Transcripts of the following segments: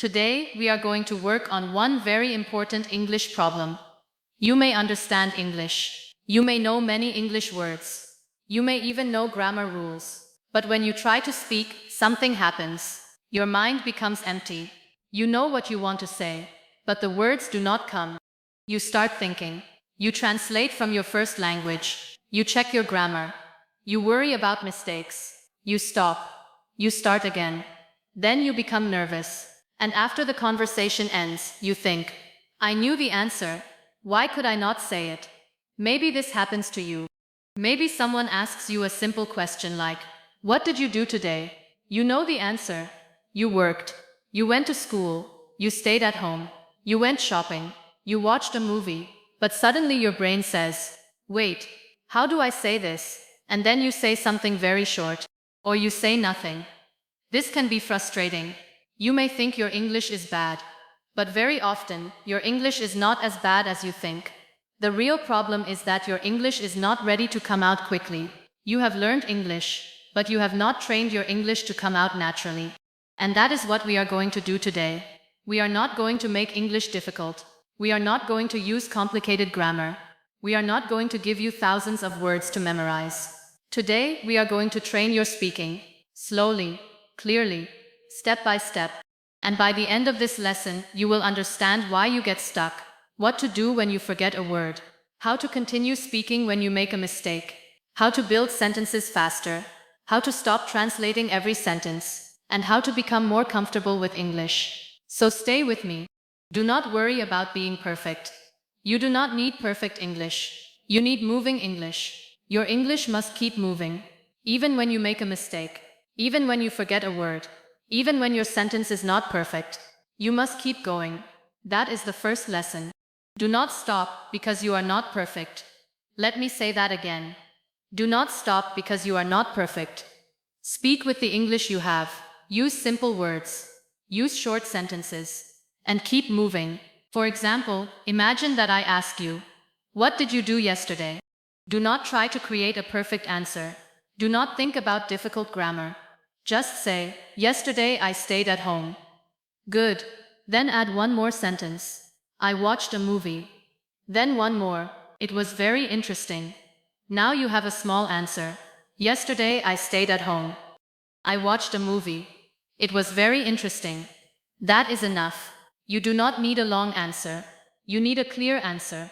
Today, we are going to work on one very important English problem. You may understand English. You may know many English words. You may even know grammar rules. But when you try to speak, something happens. Your mind becomes empty. You know what you want to say, but the words do not come. You start thinking. You translate from your first language. You check your grammar. You worry about mistakes. You stop. You start again. Then you become nervous. And after the conversation ends, you think, I knew the answer. Why could I not say it? Maybe this happens to you. Maybe someone asks you a simple question like, what did you do today? You know the answer. You worked. You went to school. You stayed at home. You went shopping. You watched a movie. But suddenly your brain says, wait, how do I say this? And then you say something very short. Or you say nothing. This can be frustrating. You may think your English is bad. But very often, your English is not as bad as you think. The real problem is that your English is not ready to come out quickly. You have learned English, but you have not trained your English to come out naturally. And that is what we are going to do today. We are not going to make English difficult. We are not going to use complicated grammar. We are not going to give you thousands of words to memorize. Today, we are going to train your speaking, slowly, clearly, step by step. And by the end of this lesson, you will understand why you get stuck, what to do when you forget a word, how to continue speaking when you make a mistake, how to build sentences faster, how to stop translating every sentence, and how to become more comfortable with English. So stay with me. Do not worry about being perfect. You do not need perfect English. You need moving English. Your English must keep moving. Even when you make a mistake. Even when you forget a word. Even when your sentence is not perfect. You must keep going. That is the first lesson. Do not stop because you are not perfect. Let me say that again. Do not stop because you are not perfect. Speak with the English you have. Use simple words. Use short sentences. And keep moving. For example, imagine that I ask you, what did you do yesterday? Do not try to create a perfect answer. Do not think about difficult grammar. Just say, yesterday I stayed at home. Good. Then add one more sentence. I watched a movie. Then one more. It was very interesting. Now you have a small answer. Yesterday I stayed at home. I watched a movie. It was very interesting. That is enough. You do not need a long answer. You need a clear answer.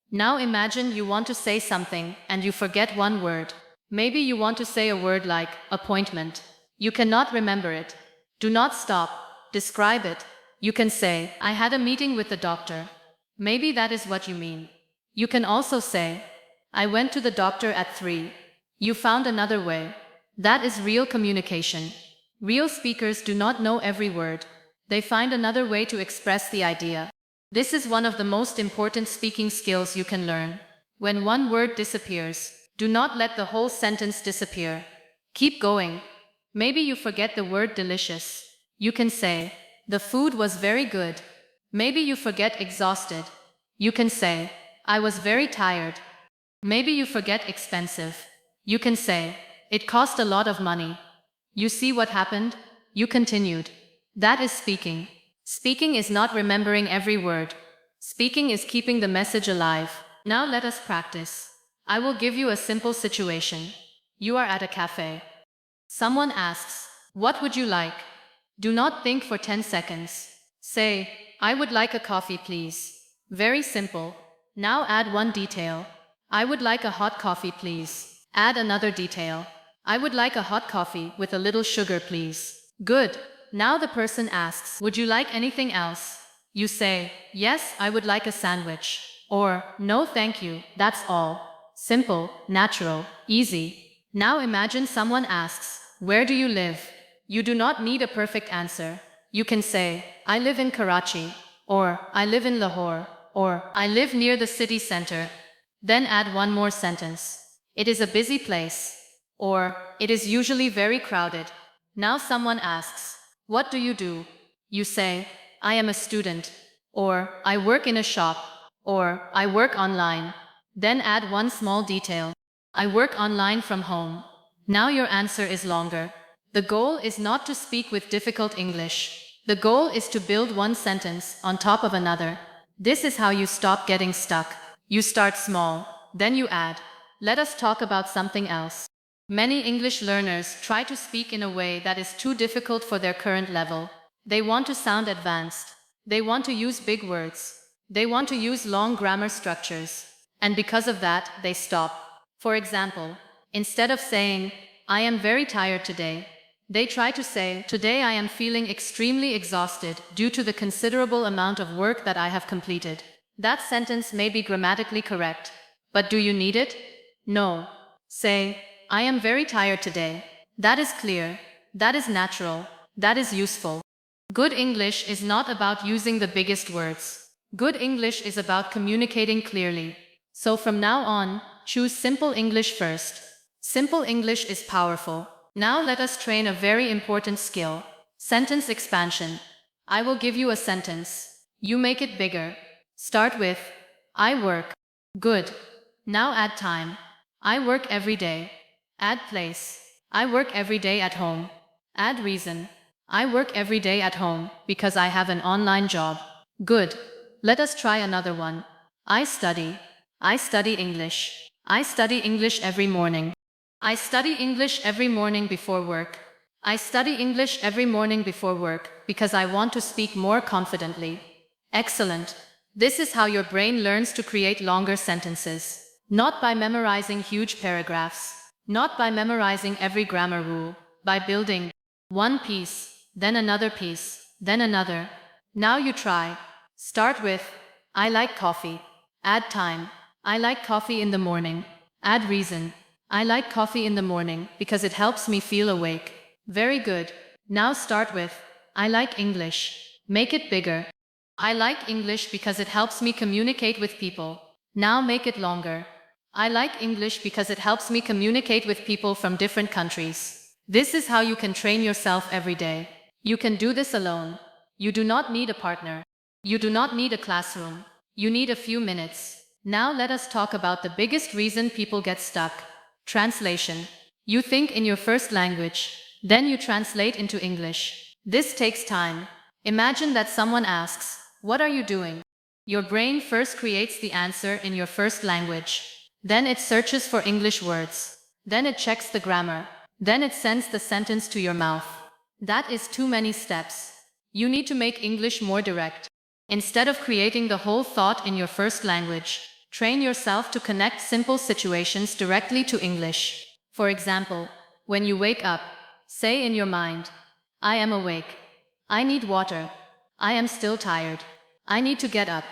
Now imagine you want to say something and you forget one word. Maybe you want to say a word like appointment. You cannot remember it. Do not stop. Describe it. You can say, I had a meeting with the doctor. Maybe that is what you mean. You can also say, I went to the doctor at 3. You found another way. That is real communication. Real speakers do not know every word. They find another way to express the idea. This is one of the most important speaking skills you can learn. When one word disappears, do not let the whole sentence disappear. Keep going. Maybe you forget the word delicious. You can say, the food was very good. Maybe you forget exhausted. You can say, I was very tired. Maybe you forget expensive. You can say, it cost a lot of money. You see what happened? You continued. That is speaking. Speaking is not remembering every word. Speaking is keeping the message alive. Now let us practice. I will give you a simple situation. You are at a cafe. Someone asks, what would you like? Do not think for 10 seconds. Say, I would like a coffee, please. Very simple. Now add one detail. I would like a hot coffee, please. Add another detail. I would like a hot coffee with a little sugar, please. Good. Now the person asks, would you like anything else? You say, yes, I would like a sandwich. Or, no thank you, that's all. Simple, natural, easy. Now imagine someone asks, where do you live? You do not need a perfect answer. You can say, I live in Karachi. Or, I live in Lahore. Or, I live near the city center. Then add one more sentence. It is a busy place. Or, it is usually very crowded. Now someone asks, what do you do? You say, I am a student. Or, I work in a shop. Or, I work online. Then add one small detail. I work online from home. Now your answer is longer. The goal is not to speak with difficult English. The goal is to build one sentence on top of another. This is how you stop getting stuck. You start small, then you add. Let us talk about something else. Many English learners try to speak in a way that is too difficult for their current level. They want to sound advanced. They want to use big words. They want to use long grammar structures. And because of that, they stop. For example, instead of saying, I am very tired today, they try to say, today I am feeling extremely exhausted due to the considerable amount of work that I have completed. That sentence may be grammatically correct. But do you need it? No. Say, I am very tired today. That is clear. That is natural. That is useful. Good English is not about using the biggest words. Good English is about communicating clearly. So from now on, choose simple English first. Simple English is powerful. Now let us train a very important skill. Sentence expansion. I will give you a sentence. You make it bigger. Start with, I work. Good. Now add time. I work every day. Add place. I work every day at home. Add reason. I work every day at home because I have an online job. Good. Let us try another one. I study. I study English. I study English every morning. I study English every morning before work. I study English every morning before work because I want to speak more confidently. Excellent. This is how your brain learns to create longer sentences. Not by memorizing huge paragraphs. Not by memorizing every grammar rule. By building one piece, then another piece, then another. Now you try. Start with, I like coffee. Add time. I like coffee in the morning. Add reason. I like coffee in the morning because it helps me feel awake. Very good. Now start with, I like English. Make it bigger. I like English because it helps me communicate with people. Now make it longer. I like English because it helps me communicate with people from different countries. This is how you can train yourself every day. You can do this alone. You do not need a partner. You do not need a classroom. You need a few minutes. Now let us talk about the biggest reason people get stuck. Translation. You think in your first language, then you translate into English. This takes time. Imagine that someone asks, what are you doing? Your brain first creates the answer in your first language. Then it searches for English words. Then it checks the grammar. Then it sends the sentence to your mouth. That is too many steps. You need to make English more direct. Instead of creating the whole thought in your first language, train yourself to connect simple situations directly to English. For example, when you wake up, say in your mind, I am awake. I need water. I am still tired. I need to get up.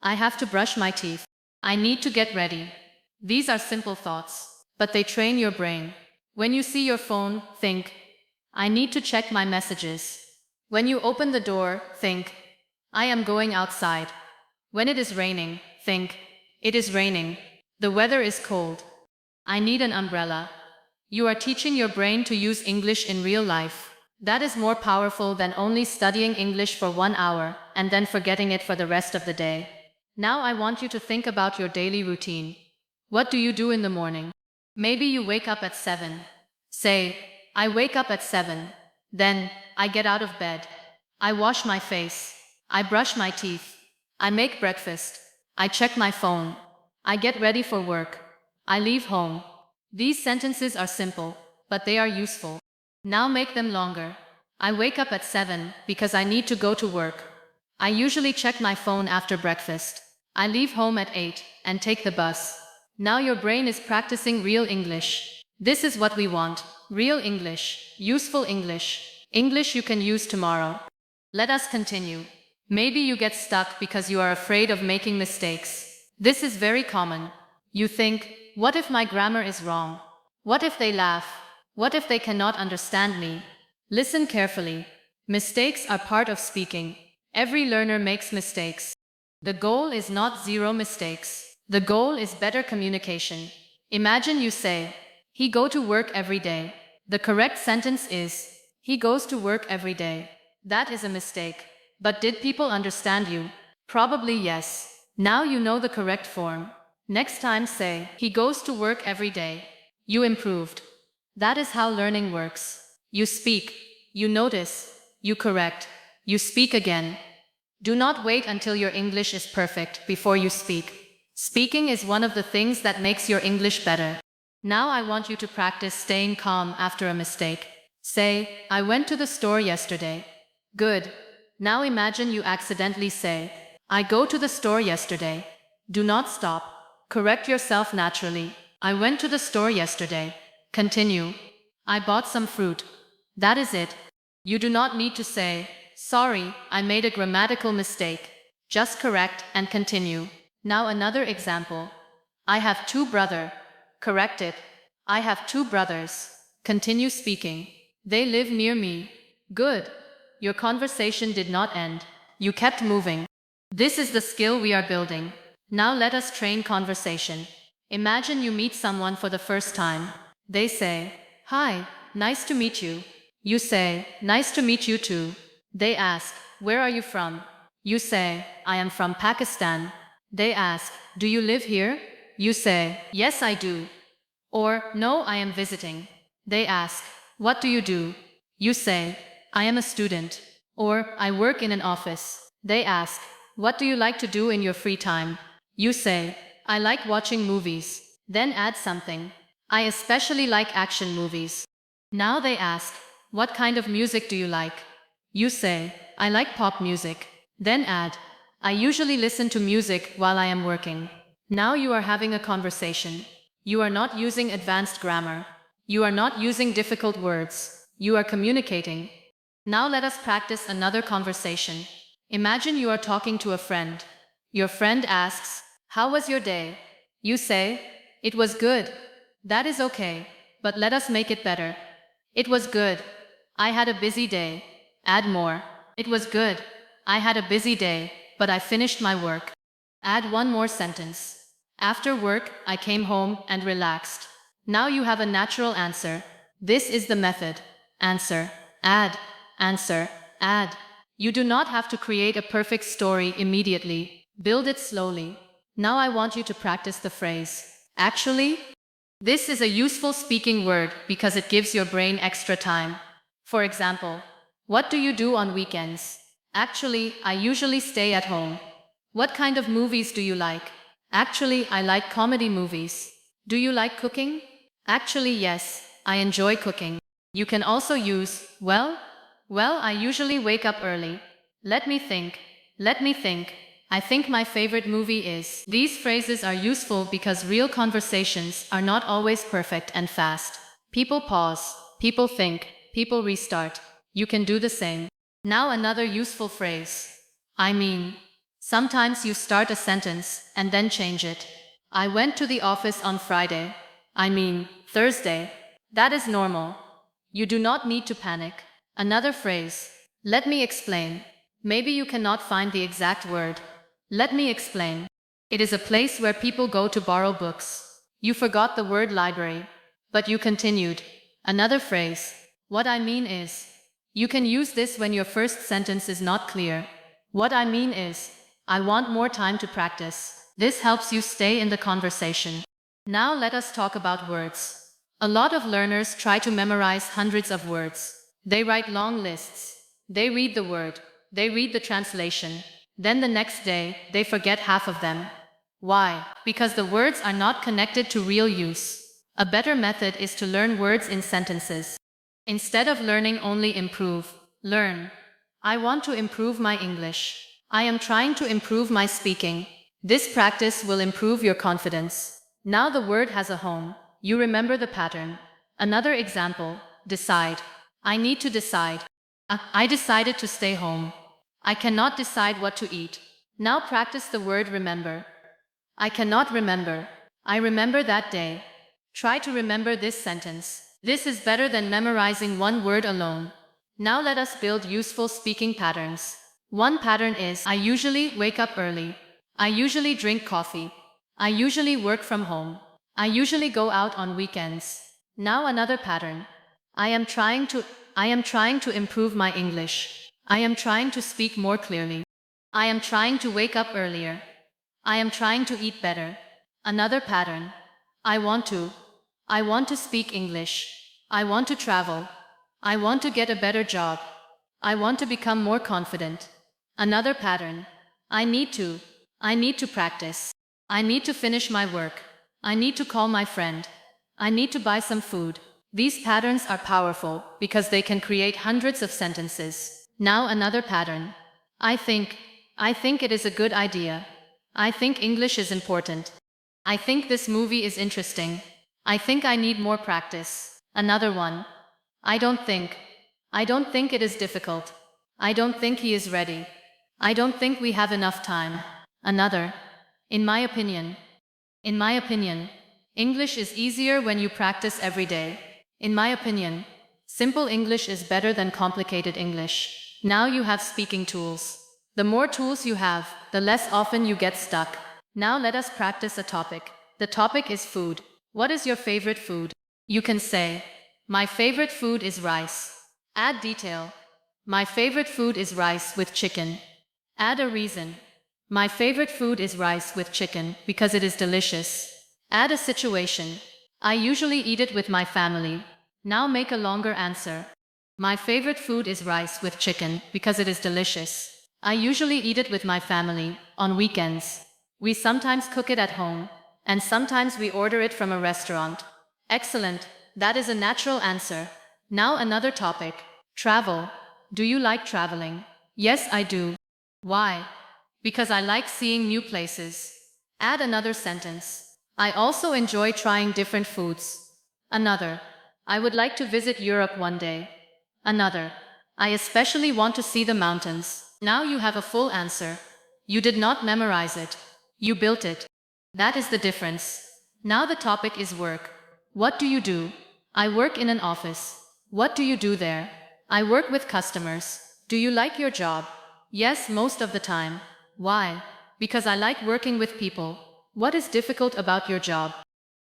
I have to brush my teeth. I need to get ready. These are simple thoughts, but they train your brain. When you see your phone, think, I need to check my messages. When you open the door, think, I am going outside. When it is raining, think, it is raining. The weather is cold. I need an umbrella. You are teaching your brain to use English in real life. That is more powerful than only studying English for 1 hour and then forgetting it for the rest of the day. Now I want you to think about your daily routine. What do you do in the morning? Maybe you wake up at 7. Say, I wake up at 7. Then, I get out of bed. I wash my face. I brush my teeth. I make breakfast. I check my phone. I get ready for work. I leave home. These sentences are simple, but they are useful. Now make them longer. I wake up at 7 because I need to go to work. I usually check my phone after breakfast. I leave home at 8 and take the bus. Now your brain is practicing real English. This is what we want. Real English. Useful English. English you can use tomorrow. Let us continue. Maybe you get stuck because you are afraid of making mistakes. This is very common. You think, what if my grammar is wrong? What if they laugh? What if they cannot understand me? Listen carefully. Mistakes are part of speaking. Every learner makes mistakes. The goal is not 0 mistakes. The goal is better communication. Imagine you say, he go to work every day. The correct sentence is, he goes to work every day. That is a mistake. But did people understand you? Probably yes. Now you know the correct form. Next time say, he goes to work every day. You improved. That is how learning works. You speak, you notice, you correct. You speak again. Do not wait until your English is perfect before you speak. Speaking is one of the things that makes your English better. Now I want you to practice staying calm after a mistake. Say, I went to the store yesterday. Good. Now imagine you accidentally say, I go to the store yesterday. Do not stop. Correct yourself naturally. I went to the store yesterday. Continue. I bought some fruit. That is it. You do not need to say, sorry, I made a grammatical mistake. Just correct and continue. Now another example. I have two brother. Correct it. I have two brothers. Continue speaking. They live near me. Good. Your conversation did not end. You kept moving. This is the skill we are building. Now let us train conversation. Imagine you meet someone for the first time. They say, hi, nice to meet you. You say, nice to meet you too. They ask, where are you from? You say, I am from Pakistan. They ask, do you live here? You say, yes, I do. Or, no, I am visiting. They ask, what do you do? You say, I am a student. Or, I work in an office. They ask, what do you like to do in your free time? You say, I like watching movies. Then add something. I especially like action movies. Now they ask, what kind of music do you like? You say, I like pop music. Then add, I usually listen to music while I am working. Now you are having a conversation. You are not using advanced grammar. You are not using difficult words. You are communicating. Now let us practice another conversation. Imagine you are talking to a friend. Your friend asks, how was your day? You say, it was good. That is okay, but let us make it better. It was good. I had a busy day. Add more. It was good. I had a busy day, but I finished my work. Add one more sentence. After work, I came home and relaxed. Now you have a natural answer. This is the method. Answer, add, answer, add. You do not have to create a perfect story immediately. Build it slowly. Now I want you to practice the phrase, actually. This is a useful speaking word because it gives your brain extra time. For example, what do you do on weekends? Actually, I usually stay at home. What kind of movies do you like? Actually, I like comedy movies. Do you like cooking? Actually, yes, I enjoy cooking. You can also use, well, I usually wake up early. Let me think. I think my favorite movie is. These phrases are useful because real conversations are not always perfect and fast. People pause, people think, people restart. You can do the same. Now another useful phrase. I mean. Sometimes you start a sentence and then change it. I went to the office on Friday. I mean, Thursday. That is normal. You do not need to panic. Another phrase. Let me explain. Maybe you cannot find the exact word. Let me explain. It is a place where people go to borrow books. You forgot the word library, but you continued. Another phrase. What I mean is. You can use this when your first sentence is not clear. What I mean is, I want more time to practice. This helps you stay in the conversation. Now let us talk about words. A lot of learners try to memorize hundreds of words. They write long lists. They read the word. They read the translation. Then the next day, they forget half of them. Why? Because the words are not connected to real use. A better method is to learn words in sentences. Instead of learning only improve, learn. I want to improve my English. I am trying to improve my speaking. This practice will improve your confidence. Now the word has a home. You remember the pattern. Another example, decide. I need to decide. I decided to stay home. I cannot decide what to eat. Now practice the word remember. I cannot remember. I remember that day. Try to remember this sentence. This is better than memorizing one word alone. Now let us build useful speaking patterns. One pattern is, I usually wake up early. I usually drink coffee. I usually work from home. I usually go out on weekends. Now another pattern. I am trying to improve my English. I am trying to speak more clearly. I am trying to wake up earlier. I am trying to eat better. Another pattern. I want to speak English. I want to travel. I want to get a better job. I want to become more confident. Another pattern. I need to. I need to practice. I need to finish my work. I need to call my friend. I need to buy some food. These patterns are powerful because they can create hundreds of sentences. Now another pattern. I think. I think it is a good idea. I think English is important. I think this movie is interesting. I think I need more practice. Another one. I don't think. I don't think it is difficult. I don't think he is ready. I don't think we have enough time. Another. In my opinion. In my opinion. English is easier when you practice every day. In my opinion. Simple English is better than complicated English. Now you have speaking tools. The more tools you have, the less often you get stuck. Now let us practice a topic. The topic is food. What is your favorite food? You can say, my favorite food is rice. Add detail. My favorite food is rice with chicken. Add a reason. My favorite food is rice with chicken because it is delicious. Add a situation. I usually eat it with my family. Now make a longer answer. My favorite food is rice with chicken because it is delicious. I usually eat it with my family on weekends. We sometimes cook it at home, and sometimes we order it from a restaurant. Excellent. That is a natural answer. Now another topic. Travel. Do you like traveling? Yes, I do. Why? Because I like seeing new places. Add another sentence. I also enjoy trying different foods. Another. I would like to visit Europe one day. Another. I especially want to see the mountains. Now you have a full answer. You did not memorize it. You built it. That is the difference. Now the topic is work. What do you do? I work in an office. What do you do there? I work with customers. Do you like your job? Yes, most of the time. Why? Because I like working with people. What is difficult about your job?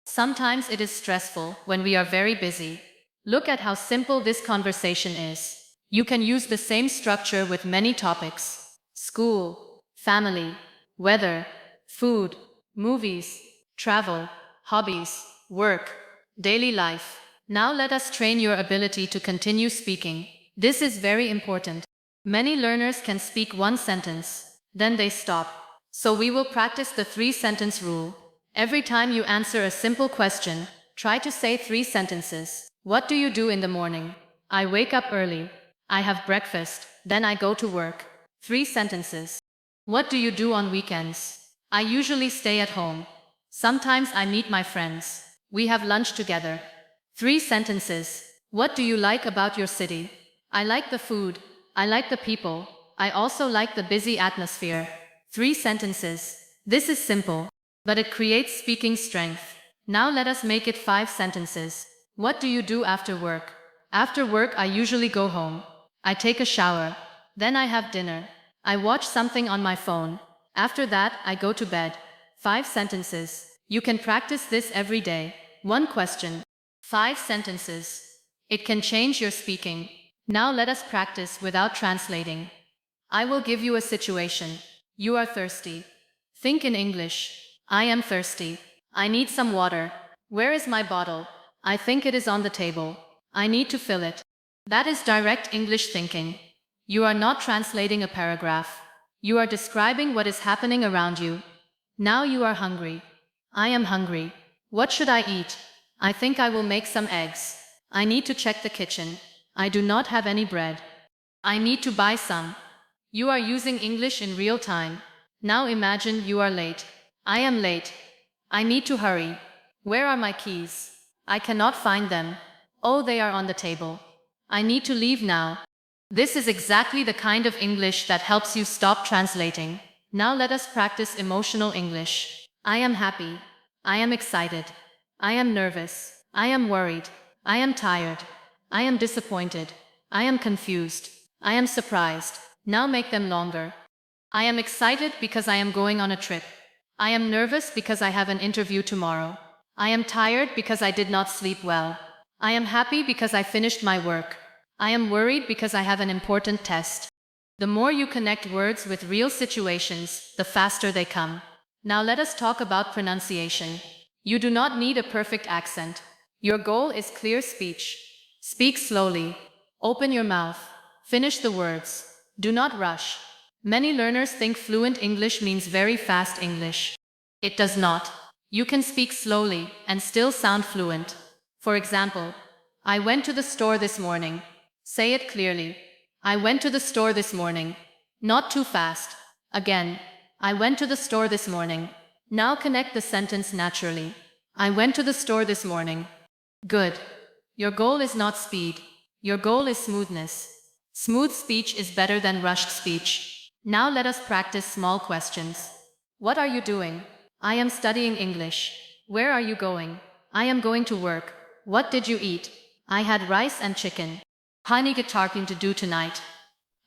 Sometimes it is stressful when we are very busy. Look at how simple this conversation is. You can use the same structure with many topics. School, family, weather, food, movies, travel, hobbies, work, daily life. Now let us train your ability to continue speaking. This is very important. Many learners can speak one sentence, then they stop. So we will practice the 3-sentence rule. Every time you answer a simple question, try to say 3 sentences. What do you do in the morning? I wake up early. I have breakfast, then I go to work. 3 sentences. What do you do on weekends? I usually stay at home. Sometimes I meet my friends. We have lunch together. 3 sentences. What do you like about your city? I like the food. I like the people. I also like the busy atmosphere. 3 sentences. This is simple, but it creates speaking strength. Now let us make it 5 sentences. What do you do after work? After work, I usually go home. I take a shower. Then I have dinner. I watch something on my phone. After that, I go to bed. 5 sentences. You can practice this every day. 1 question. 5 sentences. It can change your speaking. Now let us practice without translating. I will give you a situation. You are thirsty. Think in English. I am thirsty. I need some water. Where is my bottle? I think it is on the table. I need to fill it. That is direct English thinking. You are not translating a paragraph. You are describing what is happening around you. Now you are hungry. I am hungry. What should I eat? I think I will make some eggs. I need to check the kitchen. I do not have any bread. I need to buy some. You are using English in real time. Now imagine you are late. I am late. I need to hurry. Where are my keys? I cannot find them. Oh, they are on the table. I need to leave now. This is exactly the kind of English that helps you stop translating. Now let us practice emotional English. I am happy. I am excited. I am nervous. I am worried. I am tired. I am disappointed. I am confused. I am surprised. Now make them longer. I am excited because I am going on a trip. I am nervous because I have an interview tomorrow. I am tired because I did not sleep well. I am happy because I finished my work. I am worried because I have an important test. The more you connect words with real situations, the faster they come. Now let us talk about pronunciation. You do not need a perfect accent. Your goal is clear speech. Speak slowly. Open your mouth. Finish the words. Do not rush. Many learners think fluent English means very fast English. It does not. You can speak slowly and still sound fluent. For example, I went to the store this morning. Say it clearly. I went to the store this morning. Not too fast. Again, I went to the store this morning. Now connect the sentence naturally. I went to the store this morning. Good. Your goal is not speed. Your goal is smoothness. Smooth speech is better than rushed speech. Now let us practice small questions. What are you doing? I am studying English. Where are you going? I am going to work. What did you eat? I had rice and chicken. Hani talking to do tonight.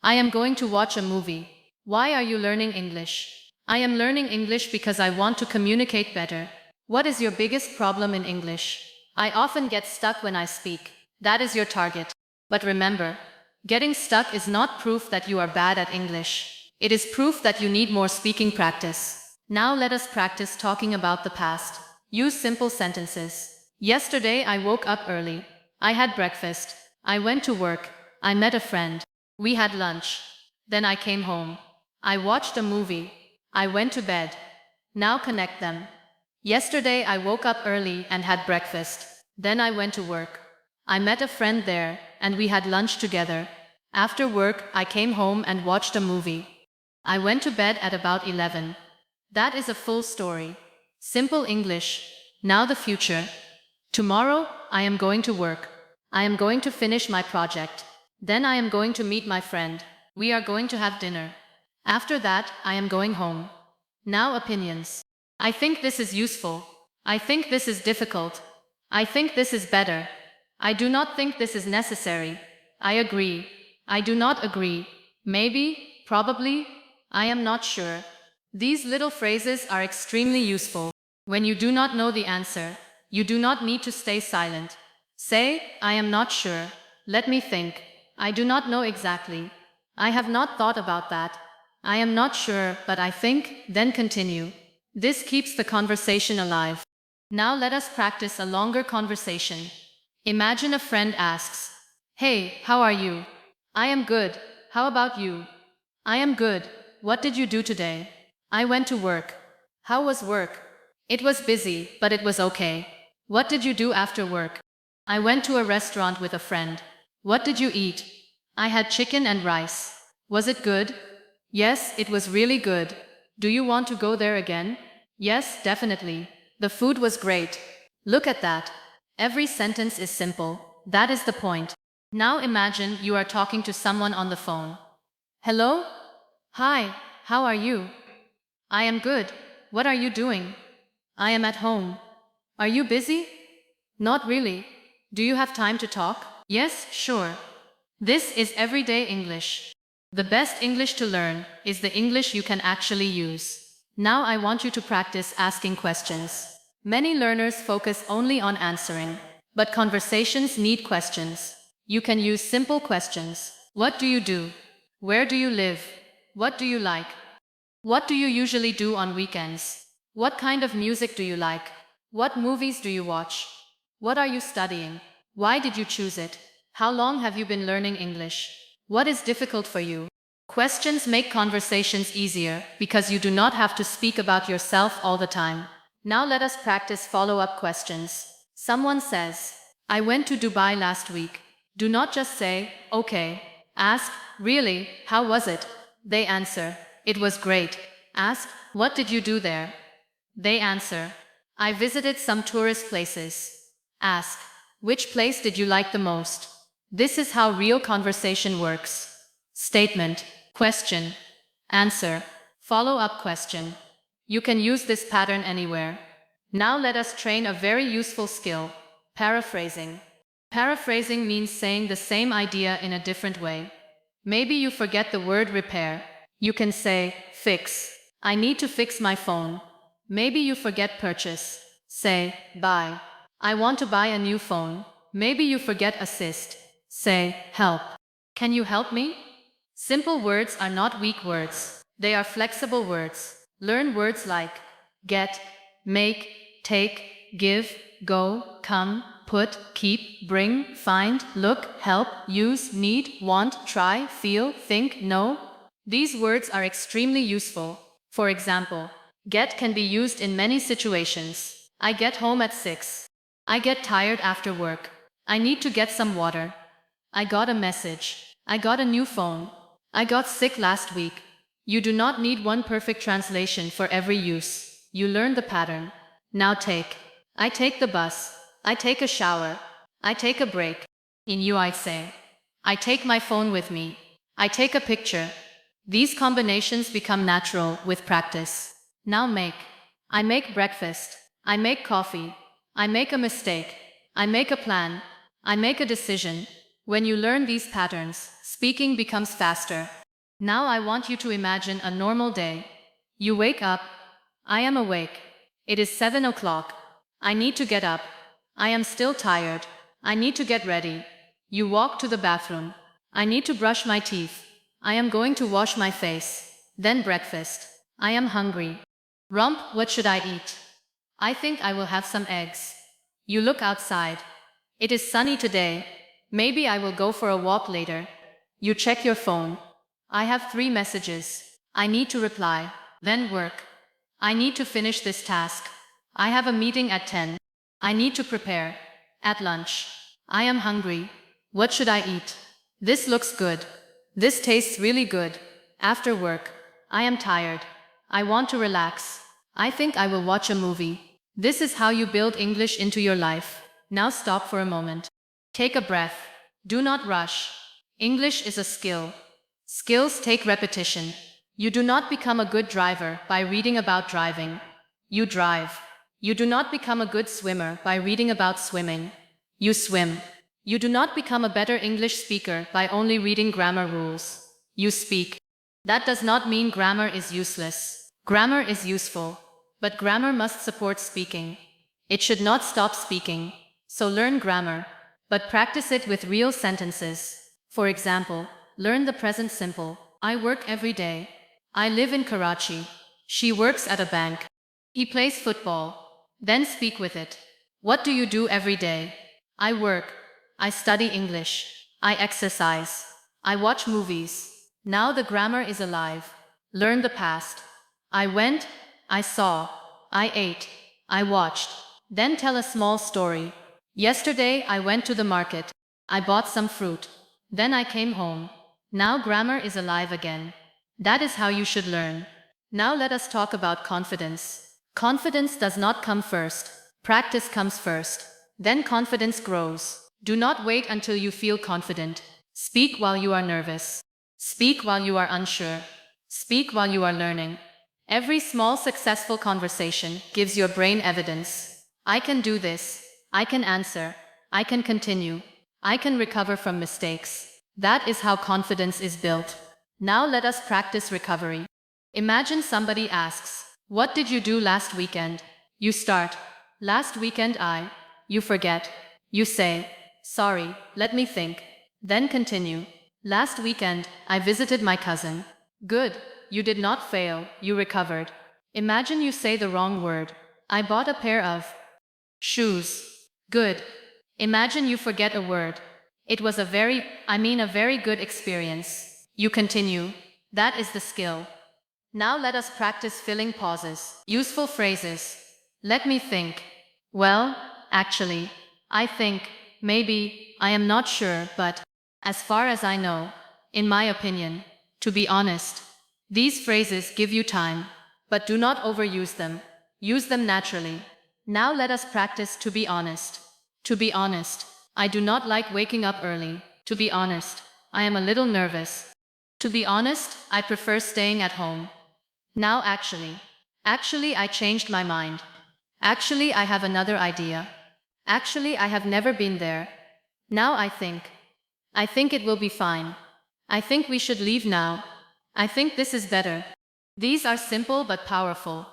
I am going to watch a movie. Why are you learning English? I am learning English because I want to communicate better. What is your biggest problem in English? I often get stuck when I speak. That is your target. But remember, getting stuck is not proof that you are bad at English. It is proof that you need more speaking practice. Now let us practice talking about the past. Use simple sentences. Yesterday I woke up early. I had breakfast. I went to work. I met a friend. We had lunch. Then I came home. I watched a movie. I went to bed. Now connect them. Yesterday I woke up early and had breakfast. Then I went to work. I met a friend there and we had lunch together. After work I came home and watched a movie. I went to bed at about 11. That is a full story. Simple English. Now the future. Tomorrow, I am going to work. I am going to finish my project. Then I am going to meet my friend. We are going to have dinner. After that, I am going home. Now opinions. I think this is useful. I think this is difficult. I think this is better. I do not think this is necessary. I agree. I do not agree. Maybe, probably, I am not sure. These little phrases are extremely useful. When you do not know the answer, you do not need to stay silent. Say, I am not sure. Let me think. I do not know exactly. I have not thought about that. I am not sure, but I think, then continue. This keeps the conversation alive. Now let us practice a longer conversation. Imagine a friend asks, Hey, how are you? I am good. How about you? I am good. What did you do today? I went to work. How was work? It was busy, but it was okay. What did you do after work? I went to a restaurant with a friend. What did you eat? I had chicken and rice. Was it good? Yes, it was really good. Do you want to go there again? Yes, definitely. The food was great. Look at that. Every sentence is simple. That is the point. Now imagine you are talking to someone on the phone. Hello? Hi, how are you? I am good. What are you doing? I am at home. Are you busy? Not really. Do you have time to talk? Yes, sure. This is everyday English. The best English to learn is the English you can actually use. Now I want you to practice asking questions. Many learners focus only on answering, but conversations need questions. You can use simple questions. What do you do? Where do you live? What do you like? What do you usually do on weekends? What kind of music do you like? What movies do you watch? What are you studying? Why did you choose it? How long have you been learning English? What is difficult for you? Questions make conversations easier because you do not have to speak about yourself all the time. Now let us practice follow-up questions. Someone says, I went to Dubai last week. Do not just say, okay. Ask, really, how was it? They answer, it was great. Ask, what did you do there? They answer, I visited some tourist places. Ask, which place did you like the most? This is how real conversation works. Statement, question, answer, follow-up question. You can use this pattern anywhere. Now let us train a very useful skill, paraphrasing. Paraphrasing means saying the same idea in a different way. Maybe you forget the word repair. You can say, fix. I need to fix my phone. Maybe you forget purchase. Say, buy. I want to buy a new phone. Maybe you forget assist. Say, help. Can you help me? Simple words are not weak words. They are flexible words. Learn words like get, make, take, give, go, come, put, keep, bring, find, look, help, use, need, want, try, feel, think, know. These words are extremely useful. For example, get can be used in many situations. I get home at 6. I get tired after work. I need to get some water. I got a message. I got a new phone. I got sick last week. You do not need one perfect translation for every use. You learn the pattern. Now take. I take the bus. I take a shower. I take a break. In you I say. I take my phone with me. I take a picture. These combinations become natural with practice. Now make. I make breakfast. I make coffee. I make a mistake. I make a plan. I make a decision. When you learn these patterns, speaking becomes faster. Now I want you to imagine a normal day. You wake up. I am awake. It is 7 o'clock. I need to get up. I am still tired. I need to get ready. You walk to the bathroom. I need to brush my teeth. I am going to wash my face. Then breakfast. I am hungry. Rump, what should I eat? I think I will have some eggs. You look outside. It is sunny today. Maybe I will go for a walk later. You check your phone. I have 3 messages. I need to reply. Then work. I need to finish this task. I have a meeting at 10. I need to prepare. At lunch. I am hungry. What should I eat? This looks good. This tastes really good. After work. I am tired. I want to relax. I think I will watch a movie. This is how you build English into your life. Now stop for a moment. Take a breath. Do not rush. English is a skill. Skills take repetition. You do not become a good driver by reading about driving. You drive. You do not become a good swimmer by reading about swimming. You swim. You do not become a better English speaker by only reading grammar rules. You speak. That does not mean grammar is useless. Grammar is useful. But grammar must support speaking. It should not stop speaking. So learn grammar. But practice it with real sentences. For example, learn the present simple. I work every day. I live in Karachi. She works at a bank. He plays football. Then speak with it. What do you do every day? I work. I study English. I exercise. I watch movies. Now the grammar is alive. Learn the past. I went. I saw. I ate. I watched. Then tell a small story. Yesterday I went to the market. I bought some fruit. Then I came home. Now grammar is alive again. That is how you should learn. Now let us talk about confidence. Confidence does not come first. Practice comes first. Then confidence grows. Do not wait until you feel confident. Speak while you are nervous. Speak while you are unsure. Speak while you are learning. Every small successful conversation gives your brain evidence. I can do this. I can answer. I can continue. I can recover from mistakes. That is how confidence is built. Now let us practice recovery. Imagine somebody asks, "What did you do last weekend?" You start, "Last weekend You forget. You say, "Sorry, let me think." Then continue. "Last weekend, I visited my cousin." Good. You did not fail, you recovered. Imagine you say the wrong word. "I bought a pair of shoes." Good. Imagine you forget a word. It was a very good experience. You continue. That is the skill. Now let us practice filling pauses. Useful phrases. Let me think. Well, actually, I think, maybe, I am not sure, but, as far as I know, in my opinion, to be honest. These phrases give you time, but do not overuse them. Use them naturally. Now let us practice to be honest. To be honest, I do not like waking up early. To be honest, I am a little nervous. To be honest, I prefer staying at home. Now actually I changed my mind. Actually I have another idea. Actually I have never been there. Now I think it will be fine. I think we should leave now. I think this is better. These are simple but powerful.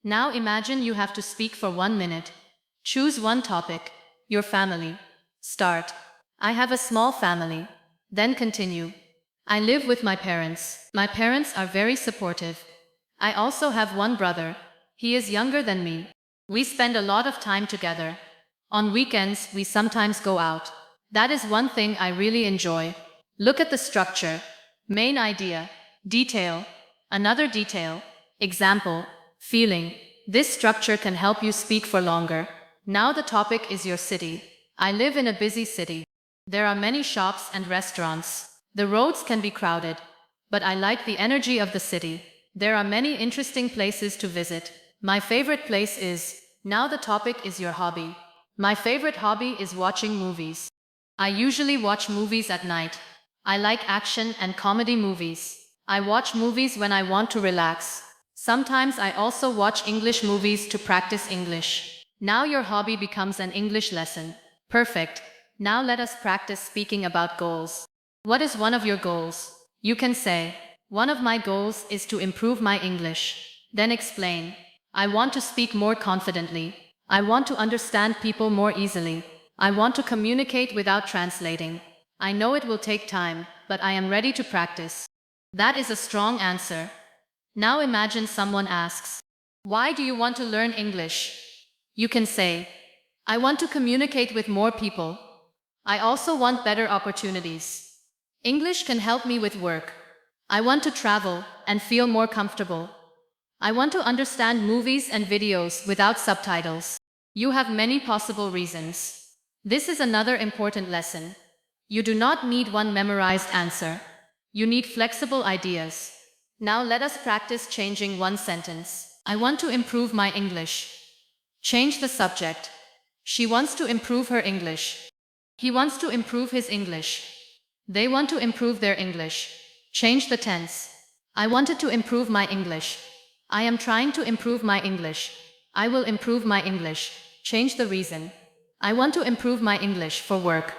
Now imagine you have to speak for 1 minute. Choose one topic. Your family. Start. I have a small family. Then continue. I live with my parents. My parents are very supportive. I also have one brother. He is younger than me. We spend a lot of time together. On weekends, we sometimes go out. That is one thing I really enjoy. Look at the structure. Main idea. Detail. Another detail. Example. Feeling. This structure can help you speak for longer. Now the topic is your city. I live in a busy city. There are many shops and restaurants. The roads can be crowded. But I like the energy of the city. There are many interesting places to visit. My favorite place is. Now the topic is your hobby. My favorite hobby is watching movies. I usually watch movies at night. I like action and comedy movies. I watch movies when I want to relax. Sometimes I also watch English movies to practice English. Now your hobby becomes an English lesson. Perfect. Now let us practice speaking about goals. What is one of your goals? You can say, one of my goals is to improve my English. Then explain, I want to speak more confidently. I want to understand people more easily. I want to communicate without translating. I know it will take time, but I am ready to practice. That is a strong answer. Now imagine someone asks, why do you want to learn English? You can say, I want to communicate with more people. I also want better opportunities. English can help me with work. I want to travel and feel more comfortable. I want to understand movies and videos without subtitles. You have many possible reasons. This is another important lesson. You do not need one memorized answer. You need flexible ideas. Now let us practice changing one sentence. I want to improve my English. Change the subject. She wants to improve her English. He wants to improve his English. They want to improve their English. Change the tense. I wanted to improve my English. I am trying to improve my English. I will improve my English. Change the reason. I want to improve my English for work.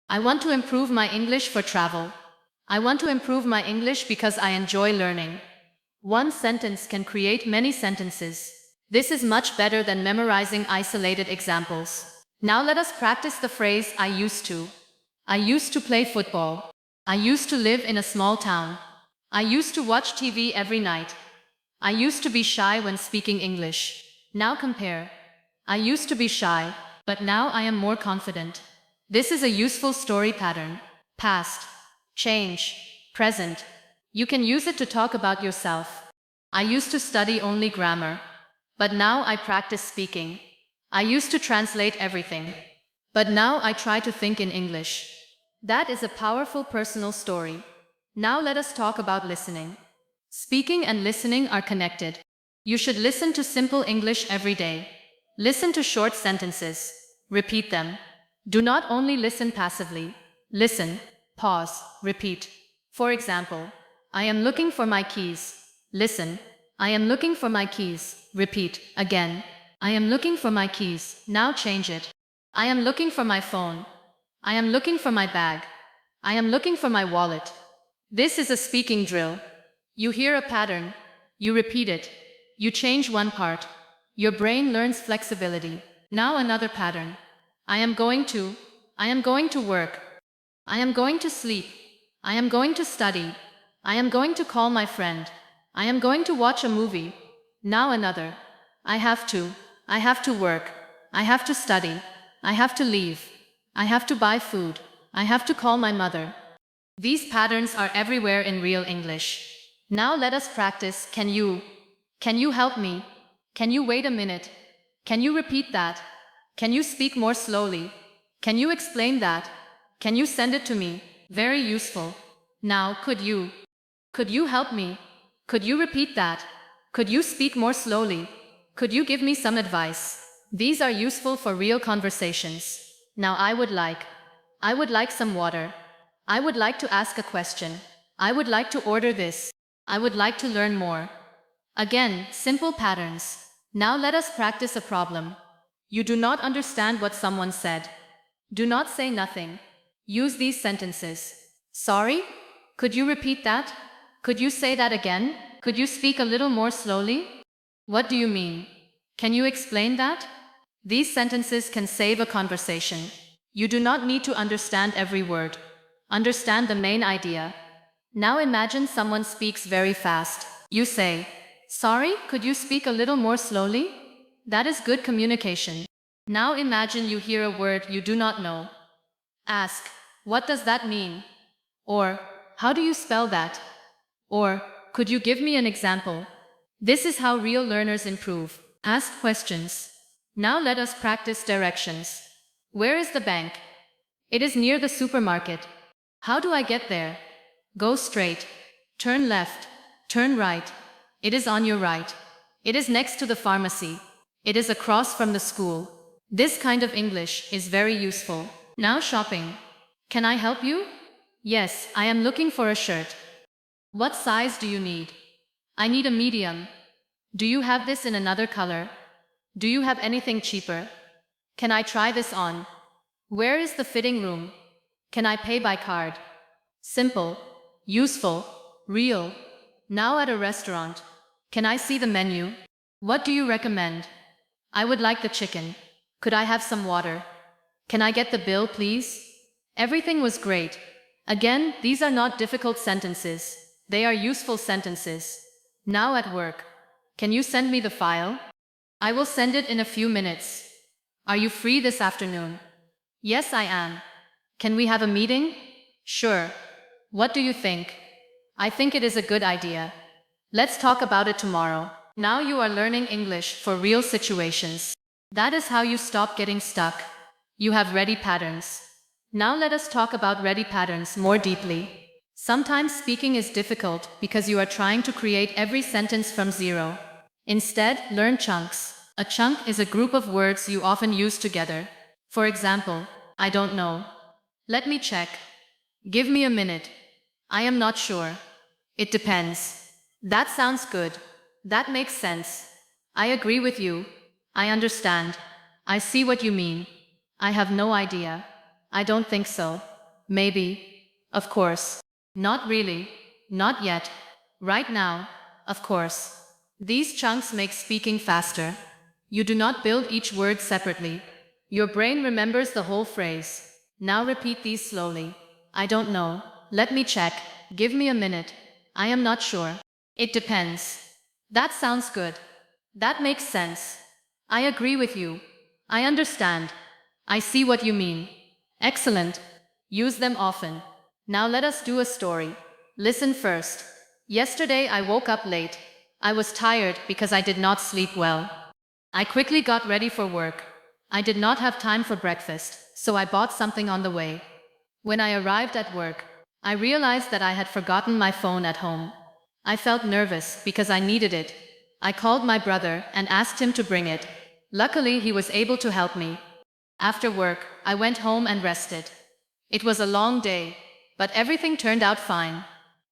I want to improve my English for travel. I want to improve my English because I enjoy learning. One sentence can create many sentences. This is much better than memorizing isolated examples. Now let us practice the phrase I used to. I used to play football. I used to live in a small town. I used to watch TV every night. I used to be shy when speaking English. Now compare. I used to be shy, but now I am more confident. This is a useful story pattern. Past, change, present. You can use it to talk about yourself. I used to study only grammar, but now I practice speaking. I used to translate everything, but now I try to think in English. That is a powerful personal story. Now let us talk about listening. Speaking and listening are connected. You should listen to simple English every day. Listen to short sentences. Repeat them. Do not only listen passively. Listen, pause, repeat. For example, I am looking for my keys. Listen, I am looking for my keys. Repeat, again. I am looking for my keys. Now change it. I am looking for my phone. I am looking for my bag. I am looking for my wallet. This is a speaking drill. You hear a pattern. You repeat it. You change one part. Your brain learns flexibility. Now another pattern. I am going to work. I am going to sleep. I am going to study. I am going to call my friend. I am going to watch a movie. Now another. I have to work. I have to study. I have to leave. I have to buy food. I have to call my mother. These patterns are everywhere in real English. Now let us practice. Can you help me? Can you wait a minute? Can you repeat that? Can you speak more slowly? Can you explain that? Can you send it to me? Very useful. Now, could you help me? Could you repeat that? Could you speak more slowly? Could you give me some advice? These are useful for real conversations. Now I would like some water. I would like to ask a question. I would like to order this. I would like to learn more. Again, simple patterns. Now let us practice a problem. You do not understand what someone said. Do not say nothing. Use these sentences. Sorry? Could you repeat that? Could you say that again? Could you speak a little more slowly? What do you mean? Can you explain that? These sentences can save a conversation. You do not need to understand every word. Understand the main idea. Now imagine someone speaks very fast. You say, sorry, could you speak a little more slowly? That is good communication. Now imagine you hear a word you do not know. Ask, what does that mean? Or, how do you spell that? Or, could you give me an example? This is how real learners improve. Ask questions. Now let us practice directions. Where is the bank? It is near the supermarket. How do I get there? Go straight. Turn left. Turn right. It is on your right. It is next to the pharmacy. It is across from the school. This kind of English is very useful. Now shopping. Can I help you? Yes, I am looking for a shirt. What size do you need? I need a medium. Do you have this in another color? Do you have anything cheaper? Can I try this on? Where is the fitting room? Can I pay by card? Simple, useful, real. Now at a restaurant. Can I see the menu? What do you recommend? I would like the chicken. Could I have some water? Can I get the bill, please? Everything was great. Again, these are not difficult sentences. They are useful sentences. Now at work. Can you send me the file? I will send it in a few minutes. Are you free this afternoon? Yes, I am. Can we have a meeting? Sure. What do you think? I think it is a good idea. Let's talk about it tomorrow. Now you are learning English for real situations. That is how you stop getting stuck. You have ready patterns. Now let us talk about ready patterns more deeply. Sometimes speaking is difficult because you are trying to create every sentence from zero. Instead, learn chunks. A chunk is a group of words you often use together. For example, I don't know. Let me check. Give me a minute. I am not sure. It depends. That sounds good. That makes sense. I agree with you. I understand. I see what you mean. I have no idea. I don't think so. Maybe. Of course. Not really. Not yet. Right now. Of course. These chunks make speaking faster. You do not build each word separately. Your brain remembers the whole phrase. Now repeat these slowly. I don't know. Let me check. Give me a minute. I am not sure. It depends. That sounds good. That makes sense. I agree with you. I understand. I see what you mean. Excellent. Use them often. Now let us do a story. Listen first. Yesterday I woke up late. I was tired because I did not sleep well. I quickly got ready for work. I did not have time for breakfast, so I bought something on the way. When I arrived at work, I realized that I had forgotten my phone at home. I felt nervous because I needed it. I called my brother and asked him to bring it. Luckily, he was able to help me. After work, I went home and rested. It was a long day, but everything turned out fine.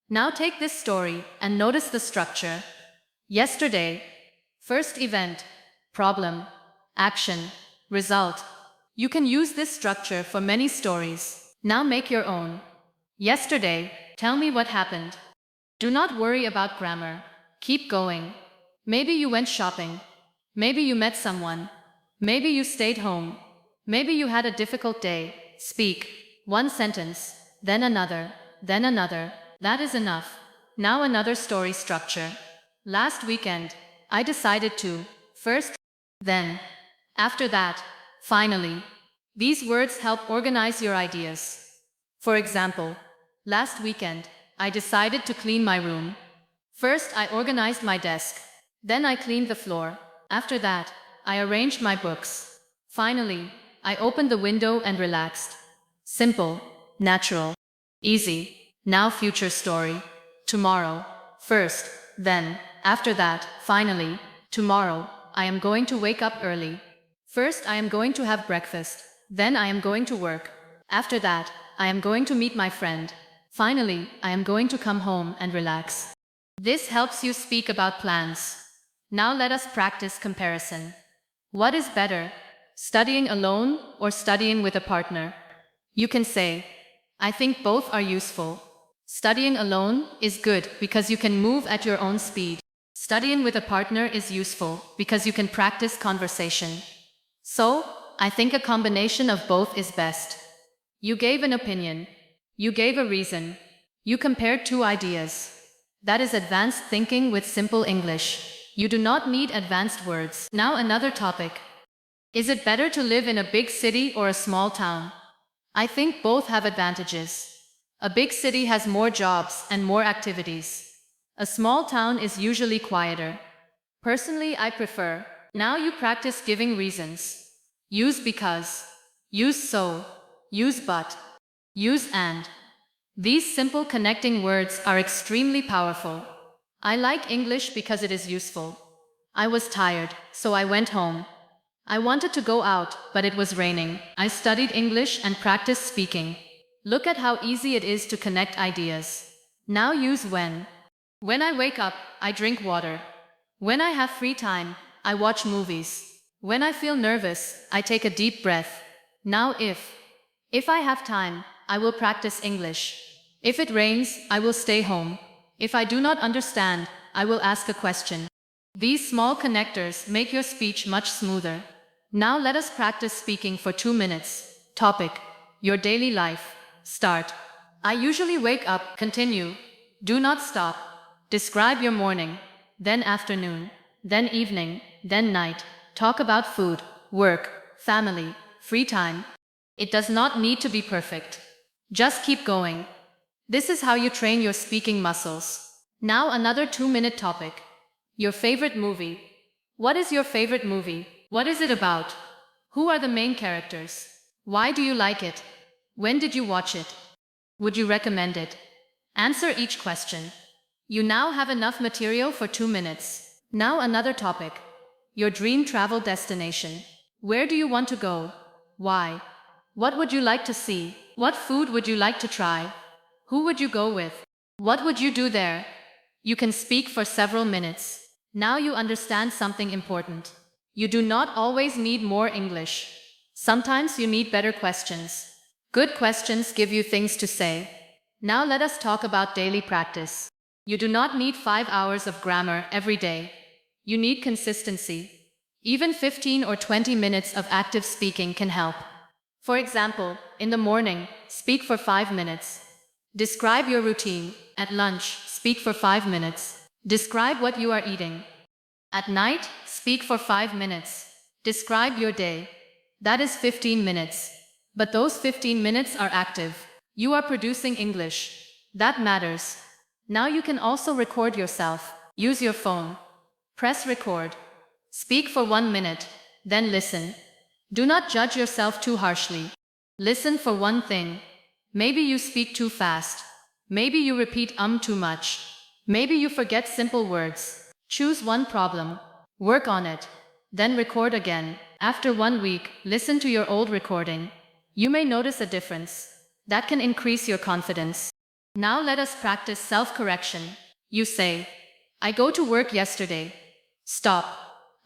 Now take this story and notice the structure. Yesterday, first event, problem, action, result. You can use this structure for many stories. Now make your own. Yesterday, tell me what happened. Do not worry about grammar. Keep going. Maybe you went shopping. Maybe you met someone. Maybe you stayed home. Maybe you had a difficult day. Speak. One sentence, then another, then another. That is enough. Now another story structure. Last weekend, I decided to. First, then. After that, finally. These words help organize your ideas. For example, last weekend, I decided to clean my room. First, I organized my desk. Then I cleaned the floor. After that, I arranged my books. Finally, I opened the window and relaxed. Simple, natural, easy. Now future story. Tomorrow. First, then, after that, finally. Tomorrow, I am going to wake up early. First, I am going to have breakfast. Then I am going to work. After that, I am going to meet my friend. Finally, I am going to come home and relax. This helps you speak about plans. Now let us practice comparison. What is better, studying alone or studying with a partner? You can say, I think both are useful. Studying alone is good because you can move at your own speed. Studying with a partner is useful because you can practice conversation. So, I think a combination of both is best. You gave an opinion. You gave a reason. You compared two ideas. That is advanced thinking with simple English. You do not need advanced words. Now another topic. Is it better to live in a big city or a small town? I think both have advantages. A big city has more jobs and more activities. A small town is usually quieter. Personally, I prefer. Now you practice giving reasons. Use because. Use so. Use but. Use and. These simple connecting words are extremely powerful. I like English because it is useful. I was tired, so I went home. I wanted to go out, but it was raining. I studied English and practiced speaking. Look at how easy it is to connect ideas. Now use when. When I wake up, I drink water. When I have free time, I watch movies. When I feel nervous, I take a deep breath. Now if. If I have time, I will practice English. If it rains, I will stay home. If I do not understand, I will ask a question. These small connectors make your speech much smoother. Now let us practice speaking for 2 minutes. Topic: your daily life. Start. I usually wake up. Continue. Do not stop. Describe your morning, then afternoon, then evening, then night. Talk about food, work, family, free time. It does not need to be perfect. Just keep going. This is how you train your speaking muscles. Now another 2-minute topic. Your favorite movie. What is your favorite movie? What is it about? Who are the main characters? Why do you like it? When did you watch it? Would you recommend it? Answer each question. You now have enough material for 2 minutes. Now another topic. Your dream travel destination. Where do you want to go? Why? What would you like to see? What food would you like to try? Who would you go with? What would you do there? You can speak for several minutes. Now you understand something important. You do not always need more English. Sometimes you need better questions. Good questions give you things to say. Now let us talk about daily practice. You do not need 5 hours of grammar every day. You need consistency. Even 15 or 20 minutes of active speaking can help. For example, in the morning, speak for 5 minutes. Describe your routine. At lunch, speak for 5 minutes. Describe what you are eating. At night, speak for 5 minutes. Describe your day. That is 15 minutes. But those 15 minutes are active. You are producing English. That matters. Now you can also record yourself. Use your phone. Press record. Speak for 1 minute. Then listen. Do not judge yourself too harshly. Listen for one thing. Maybe you speak too fast. Maybe you repeat too much. Maybe you forget simple words. Choose one problem. Work on it. Then record again. After 1 week, listen to your old recording. You may notice a difference. That can increase your confidence. Now let us practice self-correction. You say, I go to work yesterday. Stop.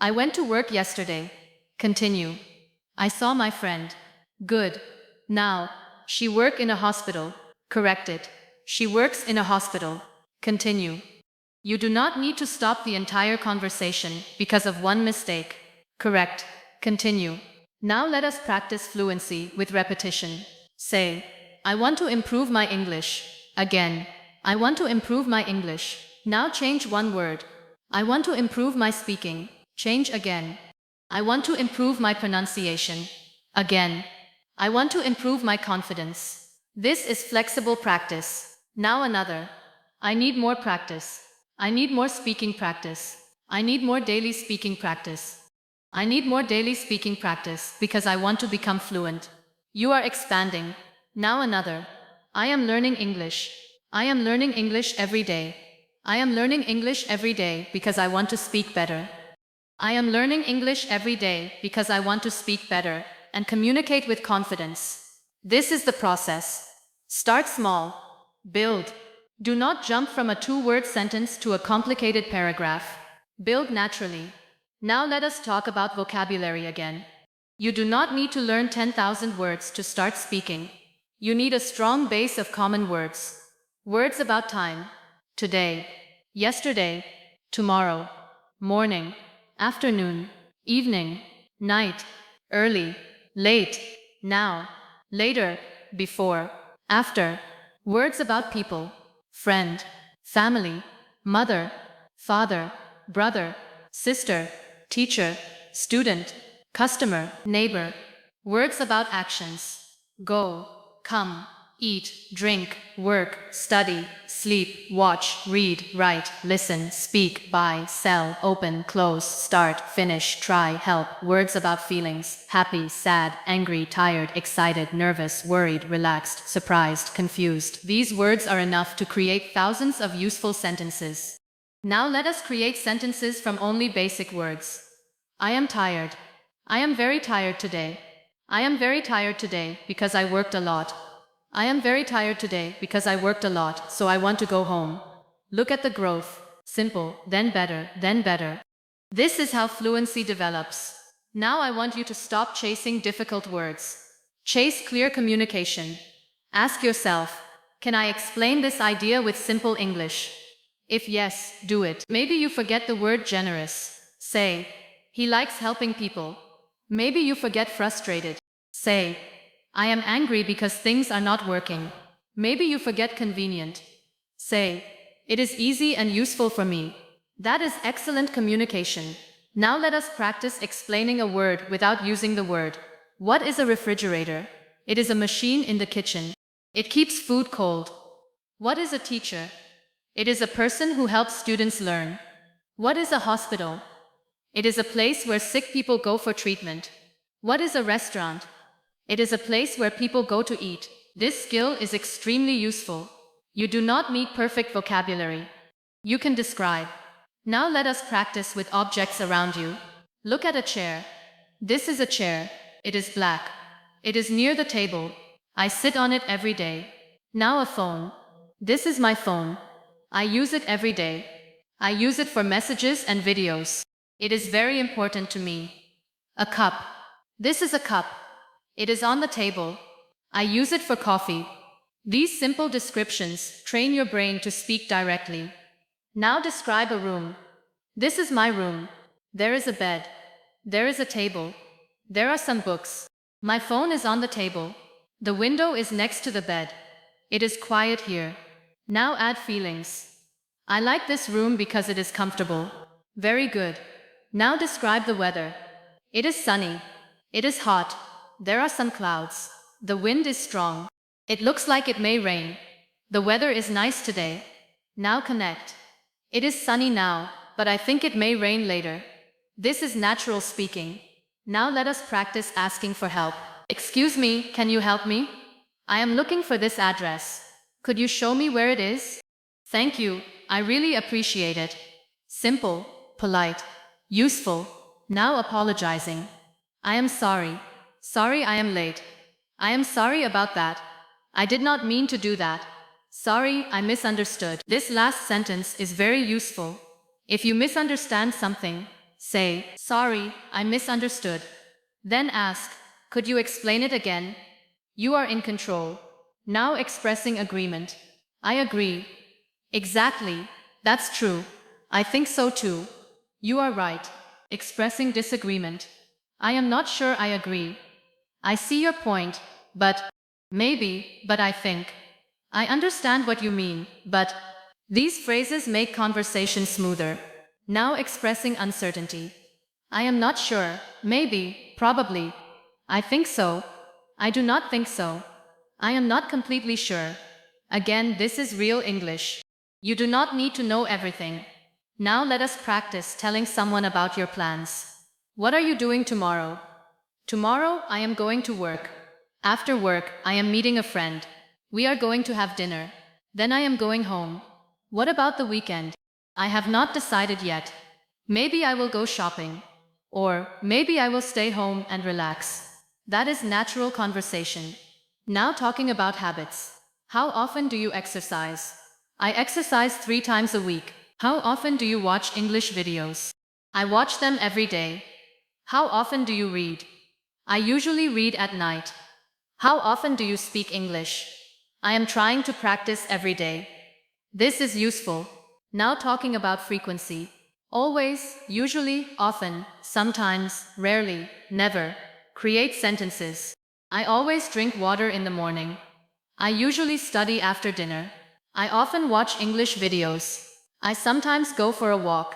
I went to work yesterday. Continue. I saw my friend. Good. Now, she work in a hospital. Correct it. She works in a hospital. Continue. You do not need to stop the entire conversation because of one mistake. Correct. Continue. Now let us practice fluency with repetition. Say, I want to improve my English. Again. I want to improve my English. Now change one word. I want to improve my speaking. Change again. I want to improve my pronunciation. Again. I want to improve my confidence. This is flexible practice. Now another. I need more practice. I need more speaking practice. I need more daily speaking practice. I need more daily speaking practice because I want to become fluent. You are expanding. Now another. I am learning English. I am learning English every day. I am learning English every day because I want to speak better. I am learning English every day because I want to speak better and communicate with confidence. This is the process. Start small. Build. Do not jump from a 2-word sentence to a complicated paragraph. Build naturally. Now let us talk about vocabulary again. You do not need to learn 10,000 words to start speaking. You need a strong base of common words. Words about time. Today. Yesterday. Tomorrow. Morning. Afternoon. Evening. Night. Early. Late. Now. Later. Before. After. Words about people. Friend. Family. Mother. Father. Brother. sister, teacher, student, customer, neighbor. Words about actions. Go, come, eat, drink, work, study, sleep, watch, read, write, listen, speak, buy, sell, open, close, start, finish, try, help. Words about feelings. Happy, sad, angry, tired, excited, nervous, worried, relaxed, surprised, confused. These words are enough to create thousands of useful sentences. Now let us create sentences from only basic words. I am tired. I am very tired today. I am very tired today because I worked a lot. I am very tired today because I worked a lot, so I want to go home. Look at the growth. Simple, then better, then better. This is how fluency develops. Now I want you to stop chasing difficult words. Chase clear communication. Ask yourself, can I explain this idea with simple English? If yes, do it. Maybe you forget the word generous. Say, he likes helping people. Maybe you forget frustrated. Say, I am angry because things are not working. Maybe you forget convenient. Say, it is easy and useful for me. That is excellent communication. Now let us practice explaining a word without using the word. What is a refrigerator? It is a machine in the kitchen. It keeps food cold. What is a teacher? It is a person who helps students learn. What is a hospital? It is a place where sick people go for treatment. What is a restaurant? It is a place where people go to eat. This skill is extremely useful. You do not need perfect vocabulary. You can describe. Now let us practice with objects around you. Look at a chair. This is a chair. It is black. It is near the table. I sit on it every day. Now a phone. This is my phone. I use it every day. I use it for messages and videos. It is very important to me. A cup. This is a cup. It is on the table. I use it for coffee. These simple descriptions train your brain to speak directly. Now describe a room. This is my room. There is a bed. There is a table. There are some books. My phone is on the table. The window is next to the bed. It is quiet here. Now add feelings. I like this room because it is comfortable. Very good. Now describe the weather. It is sunny. It is hot. There are some clouds. The wind is strong. It looks like it may rain. The weather is nice today. Now connect. It is sunny now, but I think it may rain later. This is natural speaking. Now let us practice asking for help. Excuse me, can you help me? I am looking for this address. Could you show me where it is? Thank you, I really appreciate it. Simple, polite, useful. Now apologizing. I am sorry. Sorry I am late. I am sorry about that. I did not mean to do that. Sorry, I misunderstood. This last sentence is very useful. If you misunderstand something, say, sorry, I misunderstood. Then ask, could you explain it again? You are in control. Now expressing agreement. I agree. Exactly. That's true. I think so too. You are right. Expressing disagreement. I am not sure I agree. I see your point, but maybe, but I think. I understand what you mean, but these phrases make conversation smoother. Now expressing uncertainty. I am not sure. Maybe, probably. I think so. I do not think so. I am not completely sure. Again, this is real English. You do not need to know everything. Now let us practice telling someone about your plans. What are you doing tomorrow? Tomorrow, I am going to work. After work, I am meeting a friend. We are going to have dinner. Then I am going home. What about the weekend? I have not decided yet. Maybe I will go shopping. Or maybe I will stay home and relax. That is natural conversation. Now talking about habits. How often do you exercise? I exercise 3 times a week. How often do you watch English videos? I watch them every day. How often do you read? I usually read at night. How often do you speak English? I am trying to practice every day. This is useful. Now talking about frequency. Always, usually, often, sometimes, rarely, never. Create sentences. I always drink water in the morning. I usually study after dinner. I often watch English videos. I sometimes go for a walk.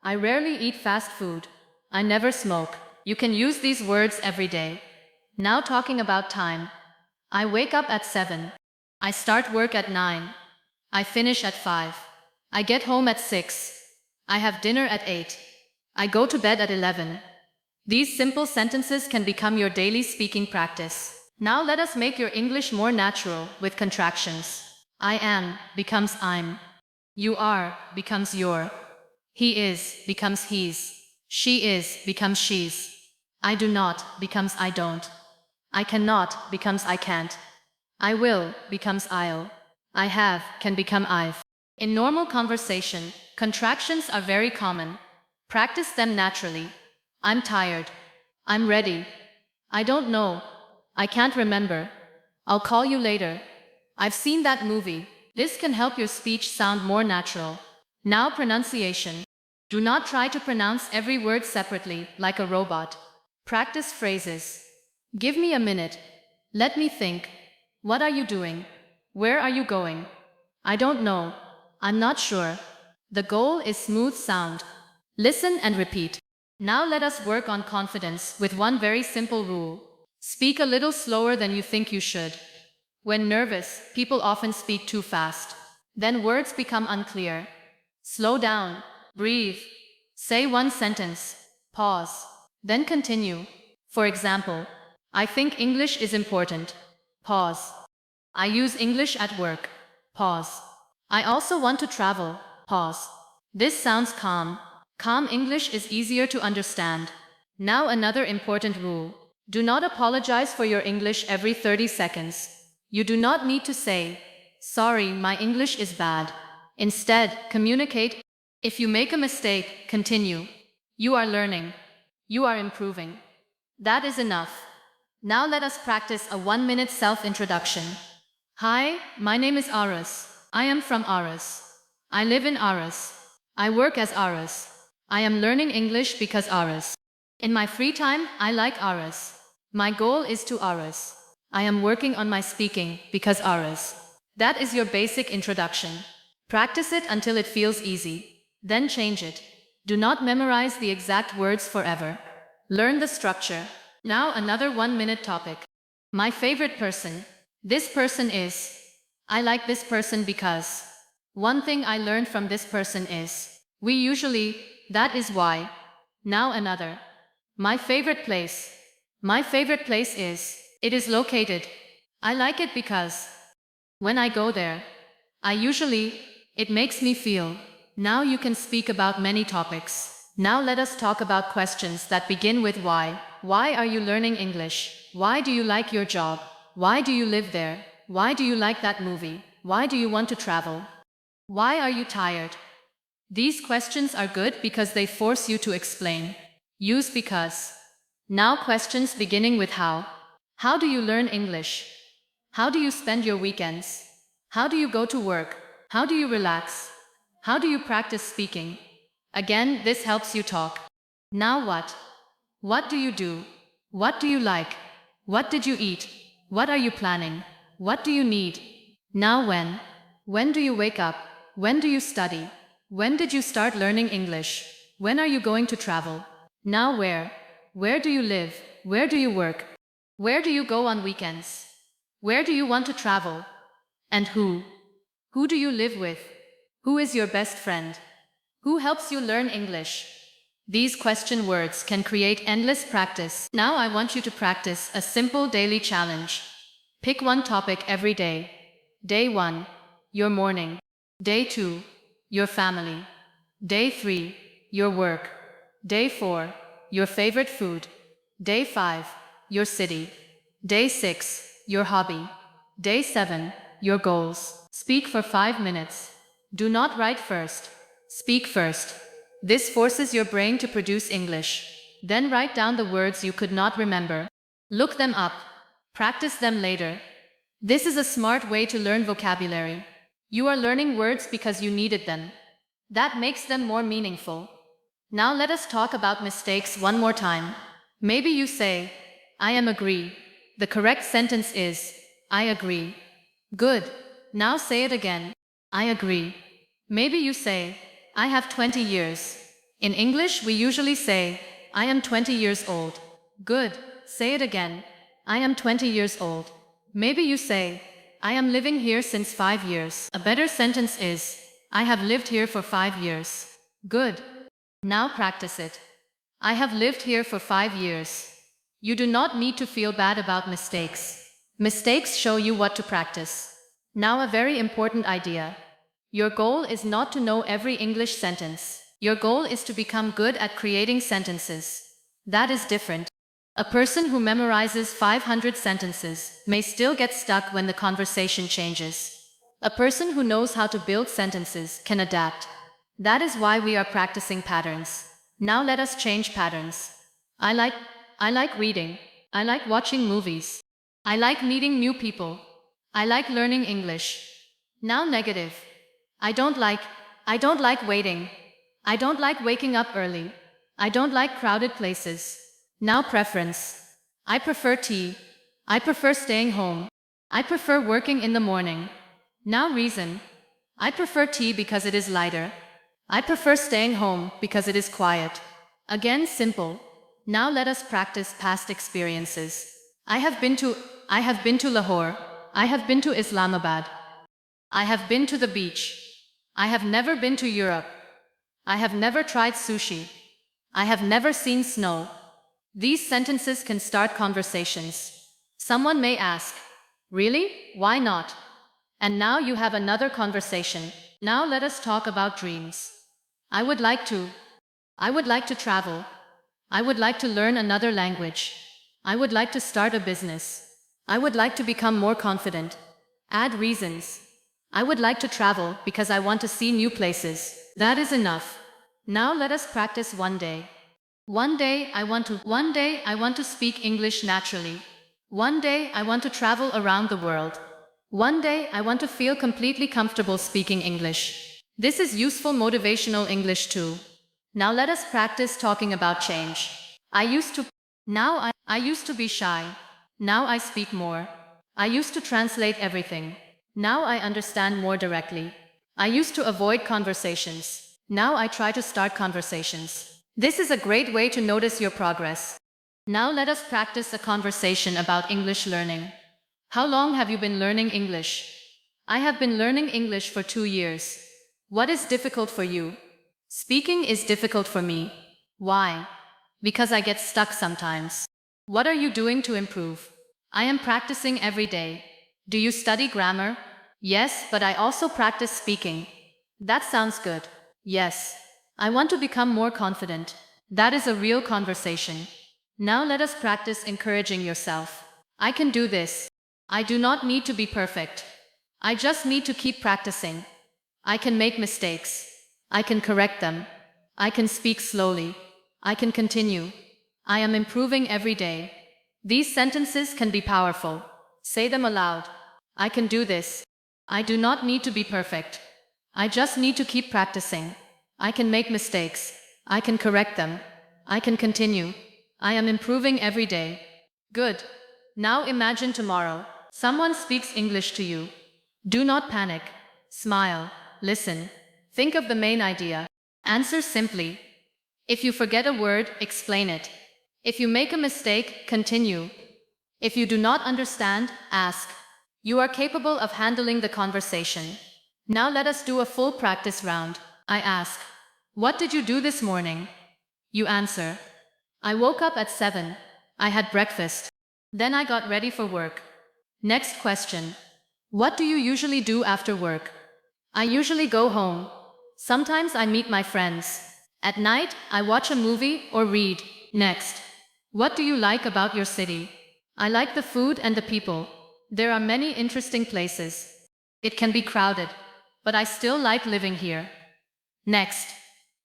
I rarely eat fast food. I never smoke. You can use these words every day. Now talking about time. I wake up at 7. I start work at 9. I finish at 5. I get home at 6. I have dinner at 8. I go to bed at 11. These simple sentences can become your daily speaking practice. Now let us make your English more natural with contractions. I am becomes I'm. You are becomes your. He is becomes he's. She is becomes she's. I do not becomes I don't. I cannot becomes I can't. I will becomes I'll. I have can become I've. In normal conversation, contractions are very common. Practice them naturally. I'm tired. I'm ready. I don't know. I can't remember. I'll call you later. I've seen that movie. This can help your speech sound more natural. Now pronunciation. Do not try to pronounce every word separately like a robot. Practice phrases. Give me a minute. Let me think. What are you doing? Where are you going? I don't know. I'm not sure. The goal is smooth sound. Listen and repeat. Now let us work on confidence with one very simple rule. Speak a little slower than you think you should. When nervous, people often speak too fast. Then words become unclear. Slow down. Breathe. Say one sentence. Pause. Then continue. For example, I think English is important. Pause. I use English at work. Pause. I also want to travel. Pause. This sounds calm. Calm English is easier to understand. Now another important rule. Do not apologize for your English every 30 seconds. You do not need to say, "Sorry, my English is bad." Instead, communicate. If you make a mistake, continue. You are learning. You are improving. That is enough. Now let us practice a 1-minute self-introduction. Hi, my name is Aras. I am from Aras. I live in Aras. I work as Aras. I am learning English because Aras. In my free time, I like Aras. My goal is to Aras. I am working on my speaking because Aras. That is your basic introduction. Practice it until it feels easy. Then change it. Do not memorize the exact words forever. Learn the structure. Now another 1-minute topic. My favorite person. This person is. I like this person because. One thing I learned from this person is. We usually, that is why. Now another. My favorite place. My favorite place is. It is located. I like it because. When I go there. I usually. It makes me feel. Now you can speak about many topics. Now let us talk about questions that begin with why. Why are you learning English? Why do you like your job? Why do you live there? Why do you like that movie? Why do you want to travel? Why are you tired? These questions are good because they force you to explain. Use because. Now questions beginning with how. How do you learn English? How do you spend your weekends? How do you go to work? How do you relax? How do you practice speaking? Again, this helps you talk. Now what? What do you do? What do you like? What did you eat? What are you planning? What do you need? Now when? When do you wake up? When do you study? When did you start learning English? When are you going to travel? Now where? Where do you live? Where do you work? Where do you go on weekends? Where do you want to travel? And who? Who do you live with? Who is your best friend? Who helps you learn English? These question words can create endless practice. Now I want you to practice a simple daily challenge. Pick one topic every day. Day 1, your morning. Day 2, your family. Day 3, your work. Day 4, your favorite food. Day 5, your city. Day 6, your hobby. Day 7, your goals. Speak for 5 minutes. Do not write first. Speak first. This forces your brain to produce English. Then write down the words you could not remember. Look them up. Practice them later. This is a smart way to learn vocabulary. You are learning words because you needed them. That makes them more meaningful. Now let us talk about mistakes one more time. Maybe you say, I am agree. The correct sentence is, I agree. Good. Now say it again. I agree. Maybe you say, I have 20 years. In English, we usually say, I am 20 years old. Good. Say it again. I am 20 years old. Maybe you say, I am living here since 5 years. A better sentence is, I have lived here for 5 years. Good. Now practice it. I have lived here for 5 years. You do not need to feel bad about mistakes. Mistakes show you what to practice. Now a very important idea. Your goal is not to know every English sentence. Your goal is to become good at creating sentences. That is different. A person who memorizes 500 sentences may still get stuck when the conversation changes. A person who knows how to build sentences can adapt. That is why we are practicing patterns. Now let us change patterns. I like reading. I like watching movies. I like meeting new people. I like learning English. Now negative. I don't like waiting. I don't like waking up early. I don't like crowded places. Now preference. I prefer tea. I prefer staying home. I prefer working in the morning. Now reason. I prefer tea because it is lighter. I prefer staying home because it is quiet. Again simple. Now let us practice past experiences. I have been to Lahore. I have been to Islamabad. I have been to the beach. I have never been to Europe. I have never tried sushi. I have never seen snow. These sentences can start conversations. Someone may ask, really? Why not? And now you have another conversation. Now let us talk about dreams. I would like to travel. I would like to learn another language. I would like to start a business. I would like to become more confident. Add reasons. I would like to travel because I want to see new places. That is enough. Now let us practice one day. One day I want to speak English naturally. One day I want to travel around the world. One day I want to feel completely comfortable speaking English. This is useful motivational English too. Now let us practice talking about change. I used to be shy. Now I speak more. I used to translate everything. Now I understand more directly. I used to avoid conversations. Now I try to start conversations. This is a great way to notice your progress. Now let us practice a conversation about English learning. How long have you been learning English? I have been learning English for 2 years. What is difficult for you? Speaking is difficult for me. Why? Because I get stuck sometimes. What are you doing to improve? I am practicing every day. Do you study grammar? Yes, but I also practice speaking. That sounds good. Yes. I want to become more confident. That is a real conversation. Now let us practice encouraging yourself. I can do this. I do not need to be perfect. I just need to keep practicing. I can make mistakes. I can correct them. I can speak slowly. I can continue. I am improving every day. These sentences can be powerful. Say them aloud. I can do this. I do not need to be perfect. I just need to keep practicing. I can make mistakes. I can correct them. I can continue. I am improving every day. Good. Now imagine tomorrow. Someone speaks English to you. Do not panic. Smile. Listen. Think of the main idea. Answer simply. If you forget a word, explain it. If you make a mistake, continue. If you do not understand, ask. You are capable of handling the conversation. Now let us do a full practice round. I ask, what did you do this morning? You answer, I woke up at 7. I had breakfast. Then I got ready for work. Next question. What do you usually do after work? I usually go home. Sometimes I meet my friends. At night, I watch a movie or read. Next. What do you like about your city? I like the food and the people. There are many interesting places. It can be crowded, but I still like living here. Next.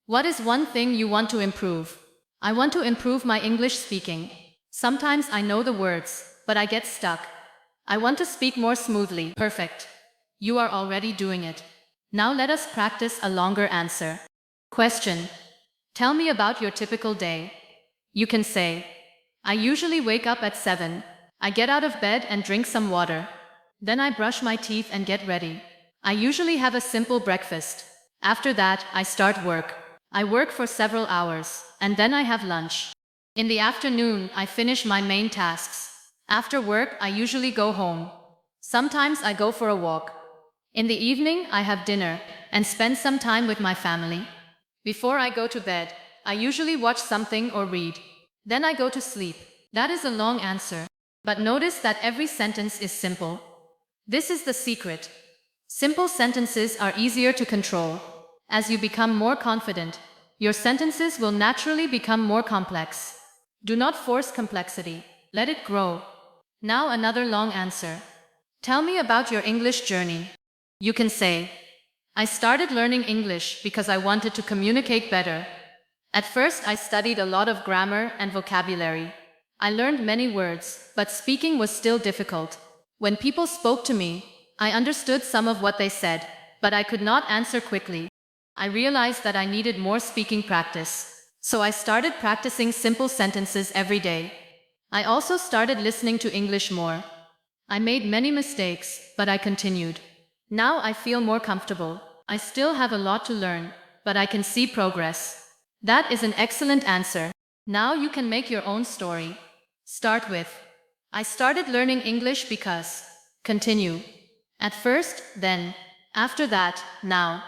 What is one thing you want to improve? I want to improve my English speaking. Sometimes I know the words, but I get stuck. I want to speak more smoothly. Perfect. You are already doing it. Now let us practice a longer answer. Question. Tell me about your typical day. You can say, I usually wake up at 7. I get out of bed and drink some water. Then I brush my teeth and get ready. I usually have a simple breakfast. After that, I start work. I work for several hours, and then I have lunch. In the afternoon, I finish my main tasks. After work, I usually go home. Sometimes I go for a walk. In the evening, I have dinner and spend some time with my family. Before I go to bed, I usually watch something or read. Then I go to sleep. That is a long answer. But notice that every sentence is simple. This is the secret. Simple sentences are easier to control. As you become more confident, your sentences will naturally become more complex. Do not force complexity. Let it grow. Now another long answer. Tell me about your English journey. You can say, I started learning English because I wanted to communicate better. At first, I studied a lot of grammar and vocabulary. I learned many words, but speaking was still difficult. When people spoke to me, I understood some of what they said, but I could not answer quickly. I realized that I needed more speaking practice. So I started practicing simple sentences every day. I also started listening to English more. I made many mistakes, but I continued. Now I feel more comfortable. I still have a lot to learn, but I can see progress. That is an excellent answer. Now you can make your own story. Start with, I started learning English because. Continue. At first, then. After that, now.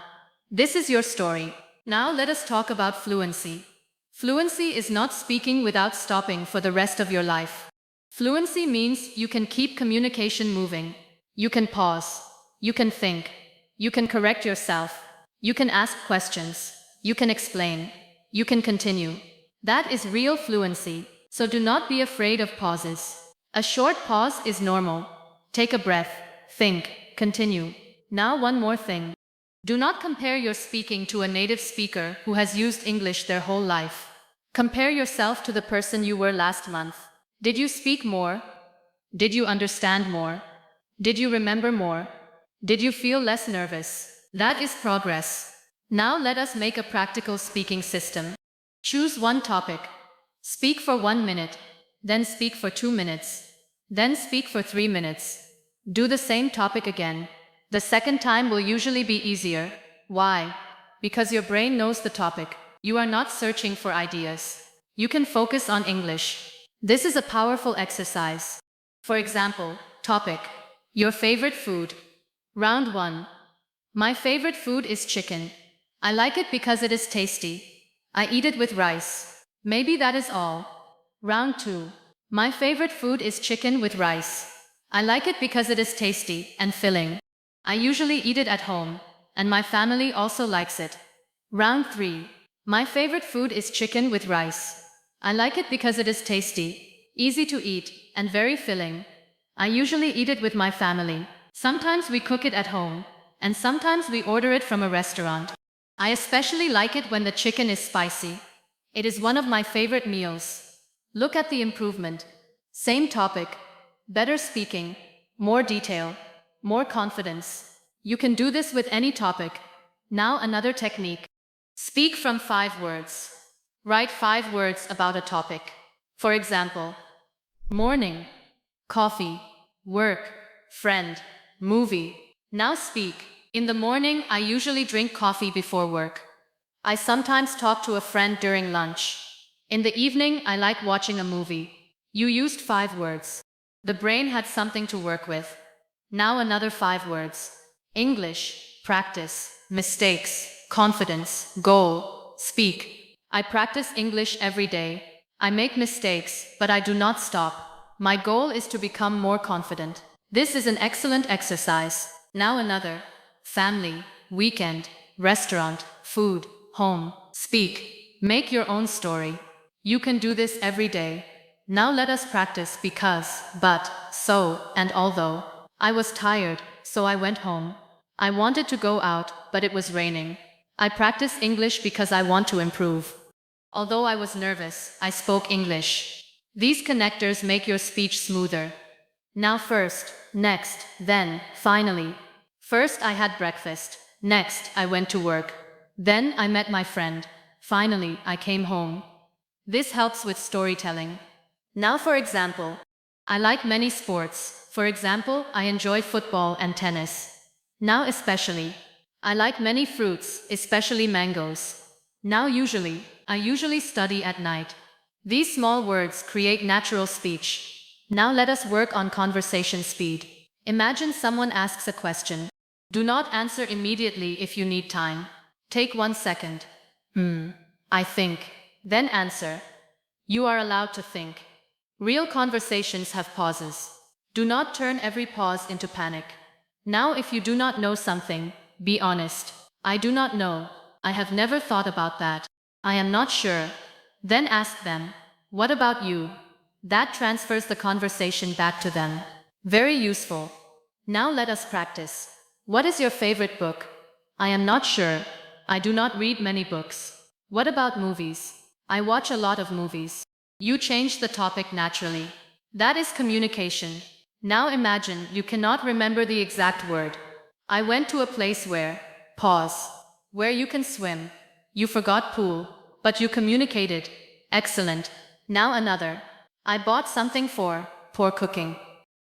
This is your story. Now let us talk about fluency. Fluency is not speaking without stopping for the rest of your life. Fluency means you can keep communication moving. You can pause. You can think. You can correct yourself. You can ask questions. You can explain. You can continue. That is real fluency, so do not be afraid of pauses. A short pause is normal. Take a breath. Think. Continue. Now one more thing. Do not compare your speaking to a native speaker who has used English their whole life. Compare yourself to the person you were last month. Did you speak more? Did you understand more? Did you remember more? Did you feel less nervous? That is progress. Now let us make a practical speaking system. Choose one topic. Speak for 1 minute. Then speak for 2 minutes. Then speak for 3 minutes. Do the same topic again. The second time will usually be easier. Why? Because your brain knows the topic. You are not searching for ideas. You can focus on English. This is a powerful exercise. For example, topic. Your favorite food. Round 1. My favorite food is chicken. I like it because it is tasty. I eat it with rice. Maybe that is all. Round 2. My favorite food is chicken with rice. I like it because it is tasty and filling. I usually eat it at home, and my family also likes it. Round 3. My favorite food is chicken with rice. I like it because it is tasty, easy to eat, and very filling. I usually eat it with my family. Sometimes we cook it at home, and sometimes we order it from a restaurant. I especially like it when the chicken is spicy. It is one of my favorite meals. Look at the improvement. Same topic. Better speaking. More detail. More confidence. You can do this with any topic. Now another technique. Speak from 5 words. Write 5 words about a topic. For example, morning, coffee, work, friend, movie. Now speak. In the morning, I usually drink coffee before work. I sometimes talk to a friend during lunch. In the evening, I like watching a movie. You used 5 words. The brain had something to work with. Now another 5 words. English, practice, mistakes, confidence, goal, speak. I practice English every day. I make mistakes, but I do not stop. My goal is to become more confident. This is an excellent exercise. Now another. Family, weekend, restaurant, food, home, speak. Make your own story. You can do this every day. Now let us practice because, but, so, and although. I was tired, so I went home. I wanted to go out, but it was raining. I practice English because I want to improve. Although I was nervous, I spoke English. These connectors make your speech smoother. Now first, next, then, finally. First I had breakfast. Next, I went to work. Then I met my friend. Finally, I came home. This helps with storytelling. Now for example, I like many sports. For example, I enjoy football and tennis. Now especially, I like many fruits, especially mangoes. I usually study at night. These small words create natural speech. Now let us work on conversation speed. Imagine someone asks a question. Do not answer immediately if you need time. Take 1 second. I think. Then answer. You are allowed to think. Real conversations have pauses. Do not turn every pause into panic. Now, if you do not know something, be honest. I do not know. I have never thought about that. I am not sure. Then ask them. What about you? That transfers the conversation back to them. Very useful. Now let us practice. What is your favorite book? I am not sure. I do not read many books. What about movies? I watch a lot of movies. You change the topic naturally. That is communication. Now imagine you cannot remember the exact word. I went to a place where, pause, where you can swim. You forgot pool, but you communicated. Excellent. Now another. I bought something for, poor cooking.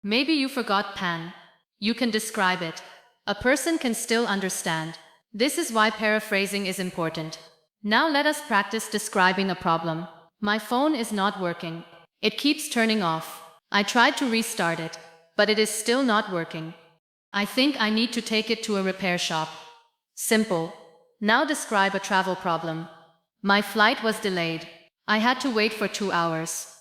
Maybe you forgot pan. You can describe it. A person can still understand. This is why paraphrasing is important. Now let us practice describing a problem. My phone is not working. It keeps turning off. I tried to restart it, but it is still not working. I think I need to take it to a repair shop. Simple. Now describe a travel problem. My flight was delayed. I had to wait for 2 hours.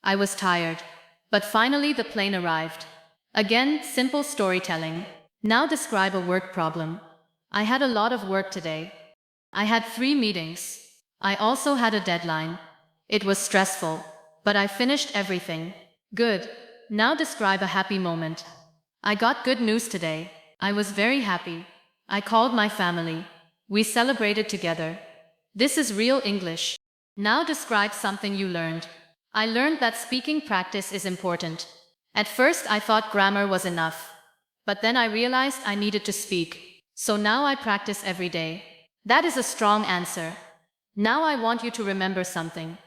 I was tired. But finally the plane arrived. Again, simple storytelling. Now describe a work problem. I had a lot of work today. I had 3 meetings. I also had a deadline. It was stressful, but I finished everything. Good. Now describe a happy moment. I got good news today. I was very happy. I called my family. We celebrated together. This is real English. Now describe something you learned. I learned that speaking practice is important. At first I thought grammar was enough. But then I realized I needed to speak. So now I practice every day. That is a strong answer. Now I want you to remember something.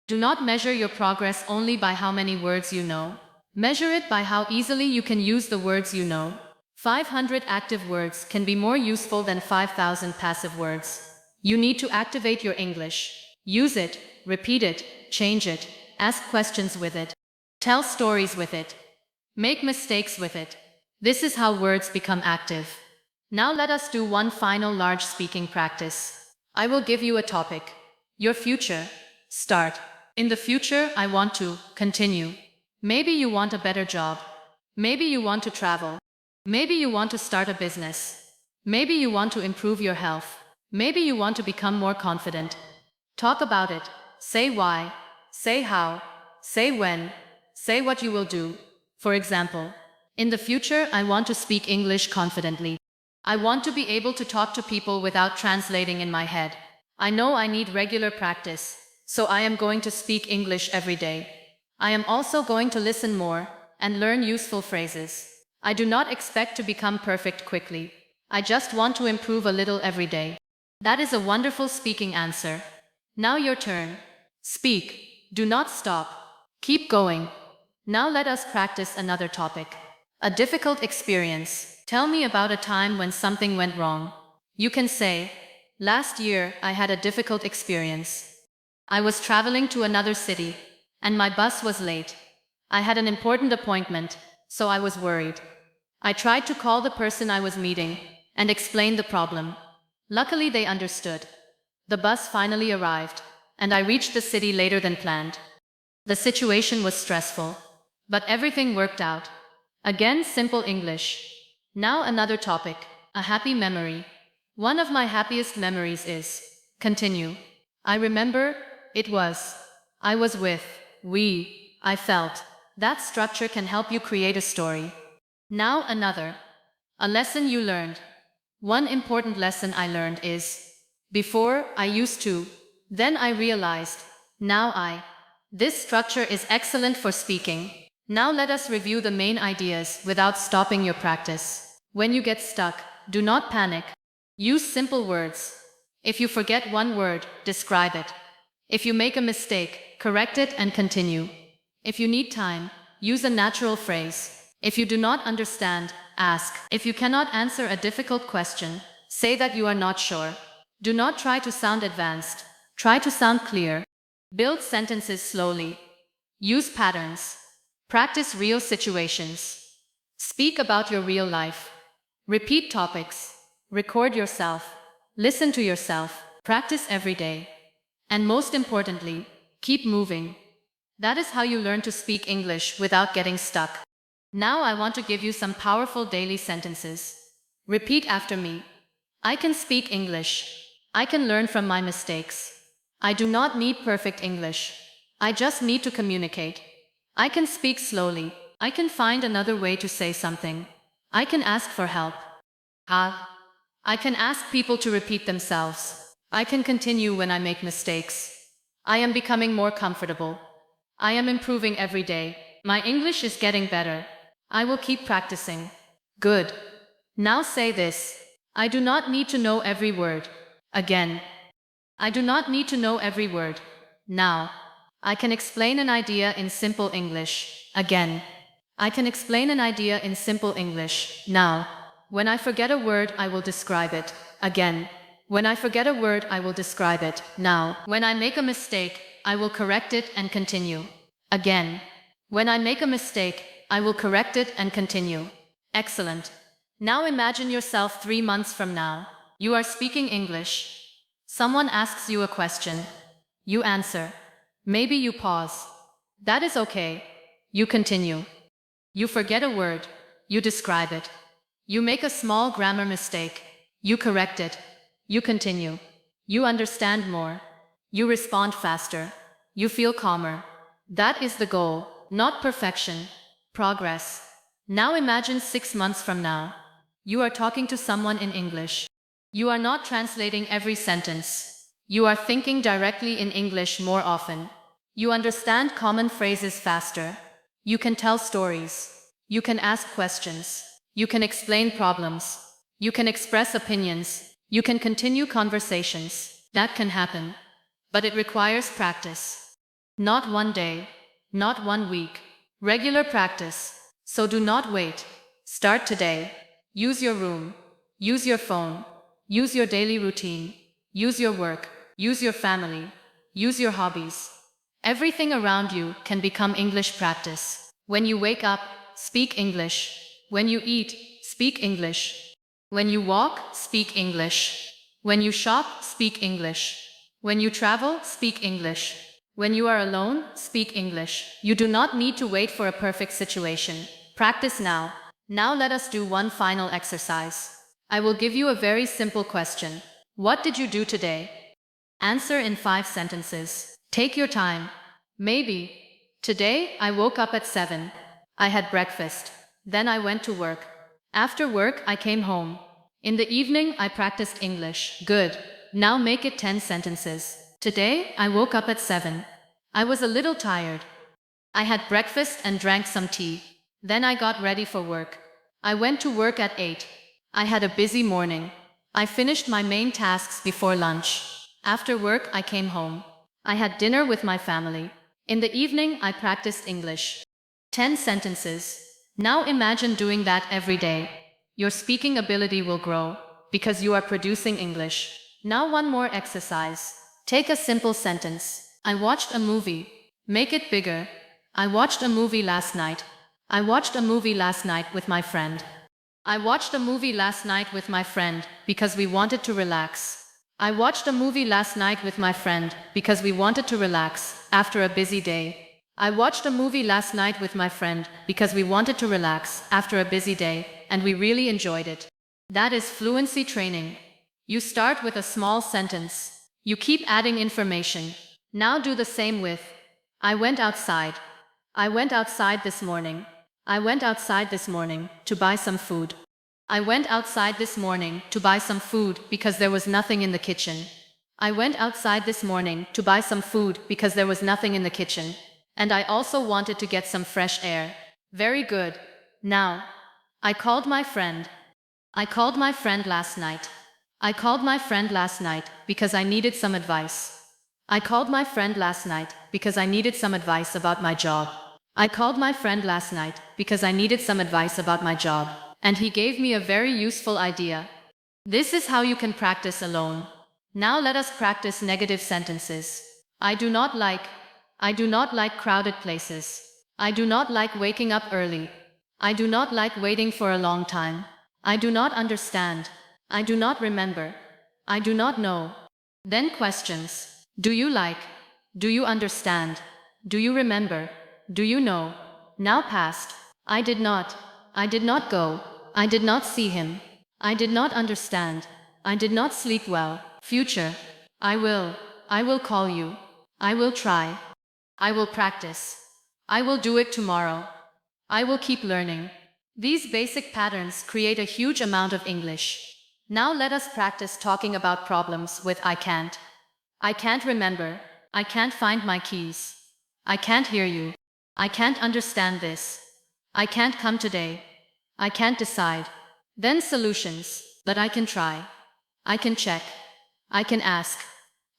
Do not measure your progress only by how many words you know. Measure it by how easily you can use the words you know. 500 active words can be more useful than 5,000 passive words. You need to activate your English. Use it, repeat it, change it, ask questions with it. Tell stories with it. Make mistakes with it. This is how words become active. Now let us do one final large speaking practice. I will give you a topic. Your future. Start. In the future, I want to continue. Maybe you want a better job. Maybe you want to travel. Maybe you want to start a business. Maybe you want to improve your health. Maybe you want to become more confident. Talk about it. Say why. Say how. Say when. Say what you will do. For example, in the future, I want to speak English confidently. I want to be able to talk to people without translating in my head. I know I need regular practice, so I am going to speak English every day. I am also going to listen more and learn useful phrases. I do not expect to become perfect quickly. I just want to improve a little every day. That is a wonderful speaking answer. Now your turn. Speak. Do not stop. Keep going. Now let us practice another topic. A difficult experience. Tell me about a time when something went wrong. You can say, last year I had a difficult experience. I was traveling to another city, and my bus was late. I had an important appointment, so I was worried. I tried to call the person I was meeting and explain the problem. Luckily they understood. The bus finally arrived, and I reached the city later than planned. The situation was stressful, but everything worked out. Again, simple English. Now another topic, a happy memory. One of my happiest memories is, continue. I remember, I was with, I felt. That structure can help you create a story. Now another. A lesson you learned. One important lesson I learned is, before, I used to, then I realized, now I. This structure is excellent for speaking. Now let us review the main ideas without stopping your practice. When you get stuck, do not panic. Use simple words. If you forget one word, describe it. If you make a mistake, correct it and continue. If you need time, use a natural phrase. If you do not understand, ask. If you cannot answer a difficult question, say that you are not sure. Do not try to sound advanced. Try to sound clear. Build sentences slowly. Use patterns. Practice real situations. Speak about your real life. Repeat topics. Record yourself. Listen to yourself. Practice every day. And most importantly, keep moving. That is how you learn to speak English without getting stuck. Now I want to give you some powerful daily sentences. Repeat after me. I can speak English. I can learn from my mistakes. I do not need perfect English. I just need to communicate. I can speak slowly. I can find another way to say something. I can ask for help. I can ask people to repeat themselves. I can continue when I make mistakes. I am becoming more comfortable. I am improving every day. My English is getting better. I will keep practicing. Good. Now say this. I do not need to know every word. Again. I do not need to know every word. Now. I can explain an idea in simple English. Again. I can explain an idea in simple English. Now. When I forget a word, I will describe it. Again. When I forget a word, I will describe it. Now. When I make a mistake, I will correct it and continue. Again. When I make a mistake, I will correct it and continue. Excellent. Now imagine yourself 3 months from now. You are speaking English. Someone asks you a question. You answer. Maybe you pause. That is okay. You continue. You forget a word. You describe it. You make a small grammar mistake. You correct it. You continue. You understand more. You respond faster. You feel calmer. That is the goal, not perfection. Progress. Now imagine 6 months from now. You are talking to someone in English. You are not translating every sentence. You are thinking directly in English more often. You understand common phrases faster. You can tell stories. You can ask questions. You can explain problems. You can express opinions. You can continue conversations. That can happen. But it requires practice. Not one day. Not 1 week. Regular practice. So do not wait. Start today. Use your room. Use your phone. Use your daily routine. Use your work. Use your family. Use your hobbies. Everything around you can become English practice. When you wake up, speak English. When you eat, speak English. When you walk, speak English. When you shop, speak English. When you travel, speak English. When you are alone, speak English. You do not need to wait for a perfect situation. Practice now. Now let us do one final exercise. I will give you a very simple question. What did you do today? Answer in 5 sentences. Take your time. Maybe. Today, I woke up at 7. I had breakfast. Then I went to work. After work, I came home. In the evening, I practiced English. Good. Now make it 10 sentences. Today, I woke up at 7. I was a little tired. I had breakfast and drank some tea. Then I got ready for work. I went to work at 8. I had a busy morning. I finished my main tasks before lunch. After work, I came home. I had dinner with my family. In the evening, I practiced English. 10 sentences. Now imagine doing that every day. Your speaking ability will grow because you are producing English. Now one more exercise. Take a simple sentence. I watched a movie. Make it bigger. I watched a movie last night. I watched a movie last night with my friend. I watched a movie last night with my friend because we wanted to relax. I watched a movie last night with my friend because we wanted to relax after a busy day. I watched a movie last night with my friend because we wanted to relax after a busy day, and we really enjoyed it. That is fluency training. You start with a small sentence. You keep adding information. Now do the same with I went outside. I went outside this morning. I went outside this morning to buy some food. I went outside this morning to buy some food because there was nothing in the kitchen. I went outside this morning to buy some food because there was nothing in the kitchen. And I also wanted to get some fresh air. Very good. Now, I called my friend. I called my friend last night. I called my friend last night because I needed some advice. I called my friend last night because I needed some advice about my job. I called my friend last night because I needed some advice about my job, and he gave me a very useful idea. This is how you can practice alone. Now let us practice negative sentences. I do not like. I do not like crowded places. I do not like waking up early. I do not like waiting for a long time. I do not understand. I do not remember. I do not know. Then questions. Do you like? Do you understand? Do you remember? Do you know? Now past. I did not. I did not go. I did not see him. I did not understand. I did not sleep well. Future. I will. I will call you. I will try. I will practice. I will do it tomorrow. I will keep learning. These basic patterns create a huge amount of English. Now let us practice talking about problems with I can't. I can't remember. I can't find my keys. I can't hear you. I can't understand this. I can't come today. I can't decide. Then solutions, but I can try. I can check. I can ask.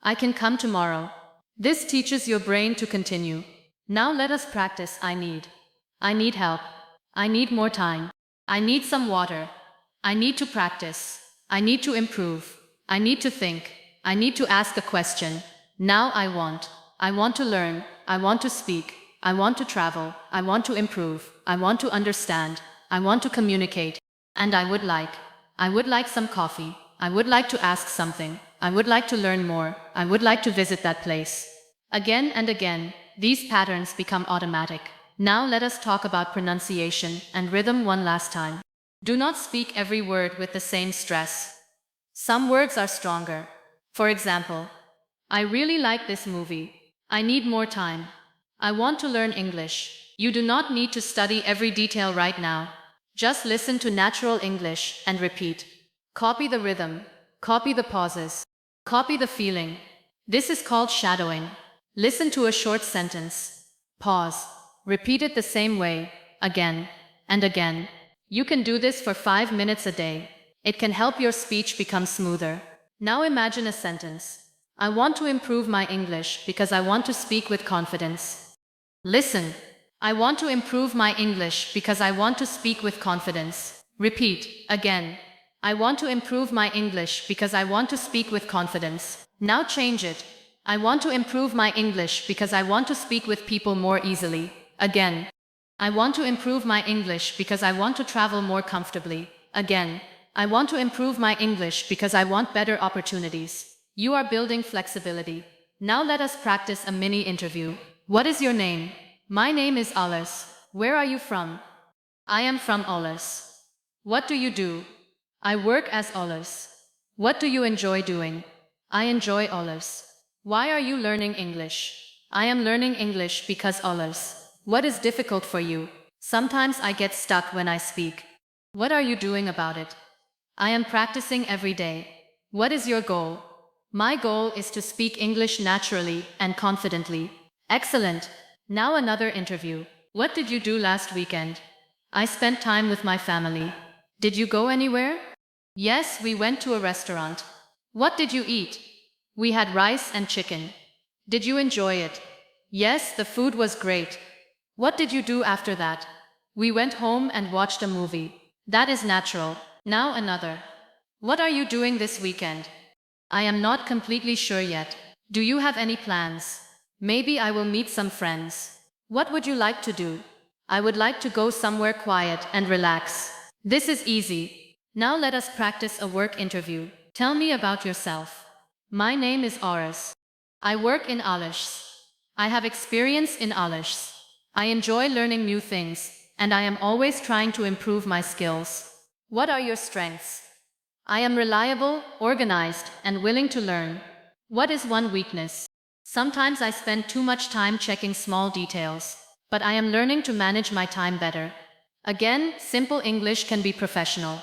I can come tomorrow. This teaches your brain to continue. Now let us practice I need. I need help. I need more time. I need some water. I need to practice. I need to improve. I need to think. I need to ask a question. Now I want. I want to learn. I want to speak. I want to travel. I want to improve. I want to understand. I want to communicate. And I would like. I would like some coffee. I would like to ask something. I would like to learn more. I would like to visit that place. Again and again, these patterns become automatic. Now let us talk about pronunciation and rhythm one last time. Do not speak every word with the same stress. Some words are stronger. For example, I really like this movie. I need more time. I want to learn English. You do not need to study every detail right now. Just listen to natural English and repeat. Copy the rhythm. Copy the pauses. Copy the feeling. This is called shadowing. Listen to a short sentence. Pause. Repeat it the same way, again and again. You can do this for 5 minutes a day. It can help your speech become smoother. Now imagine a sentence. I want to improve my English because I want to speak with confidence. Listen. I want to improve my English because I want to speak with confidence. Repeat, again. I want to improve my English because I want to speak with confidence. Now change it. I want to improve my English because I want to speak with people more easily. Again. I want to improve my English because I want to travel more comfortably. Again. I want to improve my English because I want better opportunities. You are building flexibility. Now let us practice a mini interview. What is your name? My name is Alice. Where are you from? I am from Alice. What do you do? I work as Alice. What do you enjoy doing? I enjoy Alice. Why are you learning English? I am learning English because Alice. What is difficult for you? Sometimes I get stuck when I speak. What are you doing about it? I am practicing every day. What is your goal? My goal is to speak English naturally and confidently. Excellent. Now another interview. What did you do last weekend? I spent time with my family. Did you go anywhere? Yes, we went to a restaurant. What did you eat? We had rice and chicken. Did you enjoy it? Yes, the food was great. What did you do after that? We went home and watched a movie. That is natural. Now another. What are you doing this weekend? I am not completely sure yet. Do you have any plans? Maybe I will meet some friends. What would you like to do? I would like to go somewhere quiet and relax. This is easy. Now let us practice a work interview. Tell me about yourself. My name is Oris. I work in Alish. I have experience in Alish. I enjoy learning new things, and I am always trying to improve my skills. What are your strengths? I am reliable, organized, and willing to learn. What is one weakness? Sometimes I spend too much time checking small details, but I am learning to manage my time better. Again, simple English can be professional.